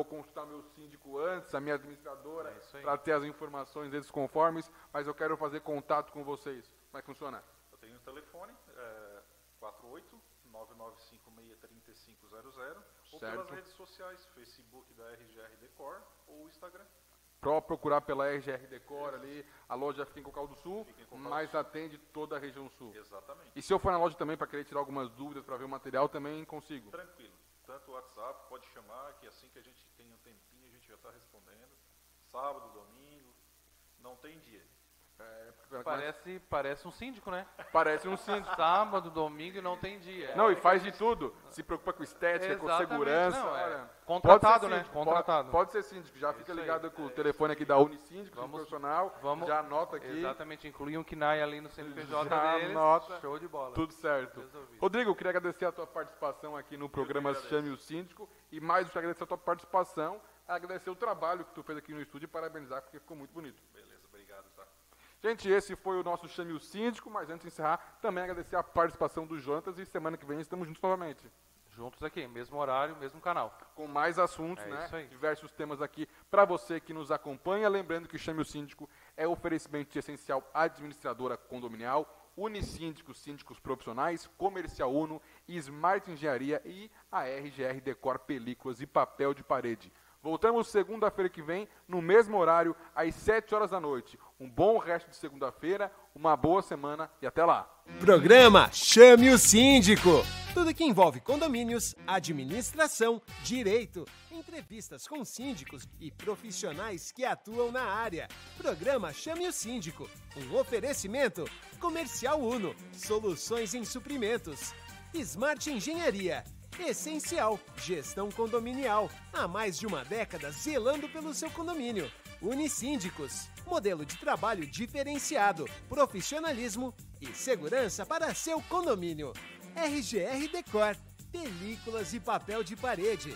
consultar meu síndico antes, a minha administradora, para ter as informações desses conformes, mas eu quero fazer contato com vocês. Como é que funciona? Eu tenho o telefone, 48-995633500, ou pelas redes sociais, Facebook da RGR Decor ou Instagram. Para procurar pela RGR Decor ali, a loja fica em Cocal do Sul, mas atende toda a região sul. Exatamente. E se eu for na loja também para querer tirar algumas dúvidas, para ver o material, também consigo? Tranquilo. Tanto o WhatsApp, pode chamar, que assim que a gente tem um tempinho, a gente já está respondendo. Sábado, domingo, não tem dia. Parece um síndico, né? Parece um síndico. Sábado, domingo e não tem dia. Não, e faz de tudo. Se preocupa com estética, com segurança. Não, contratado, né? Contratado. Pode ser síndico. Já fica ligado com o telefone aqui da Unisíndico, profissional. Já anota aqui. Exatamente, incluir um KNAI ali no CNPJ já deles. Anota. Show de bola. Tudo certo. Resolvido. Rodrigo, eu queria agradecer a tua participação aqui no programa Chame o Síndico. E mais do que agradecer a tua participação, agradecer o trabalho que tu fez aqui no estúdio e parabenizar, porque ficou muito bonito. Beleza, obrigado, tá? Gente, esse foi o nosso Chame o Síndico, mas antes de encerrar, também agradecer a participação do Jonatas e semana que vem estamos juntos novamente. Juntos aqui, mesmo horário, mesmo canal. Com mais assuntos, Isso aí. Diversos temas aqui para você que nos acompanha. Lembrando que o Chame o Síndico é oferecimento de Essencial Administradora Condominial, Unisíndico, Síndicos Profissionais, Comercial Uno, Smart Engenharia e a RGR Decor Películas e Papel de Parede. Voltamos segunda-feira que vem, no mesmo horário, às 7 horas da noite. Um bom resto de segunda-feira, uma boa semana e até lá. Programa Chame o Síndico. Tudo que envolve condomínios, administração, direito, entrevistas com síndicos e profissionais que atuam na área. Programa Chame o Síndico. Um oferecimento Comercial Uno, soluções em suprimentos. Smart Engenharia. Essencial, gestão condominial, há mais de uma década zelando pelo seu condomínio. Unisíndicos, modelo de trabalho diferenciado, profissionalismo e segurança para seu condomínio. RGR Decor, películas e papel de parede.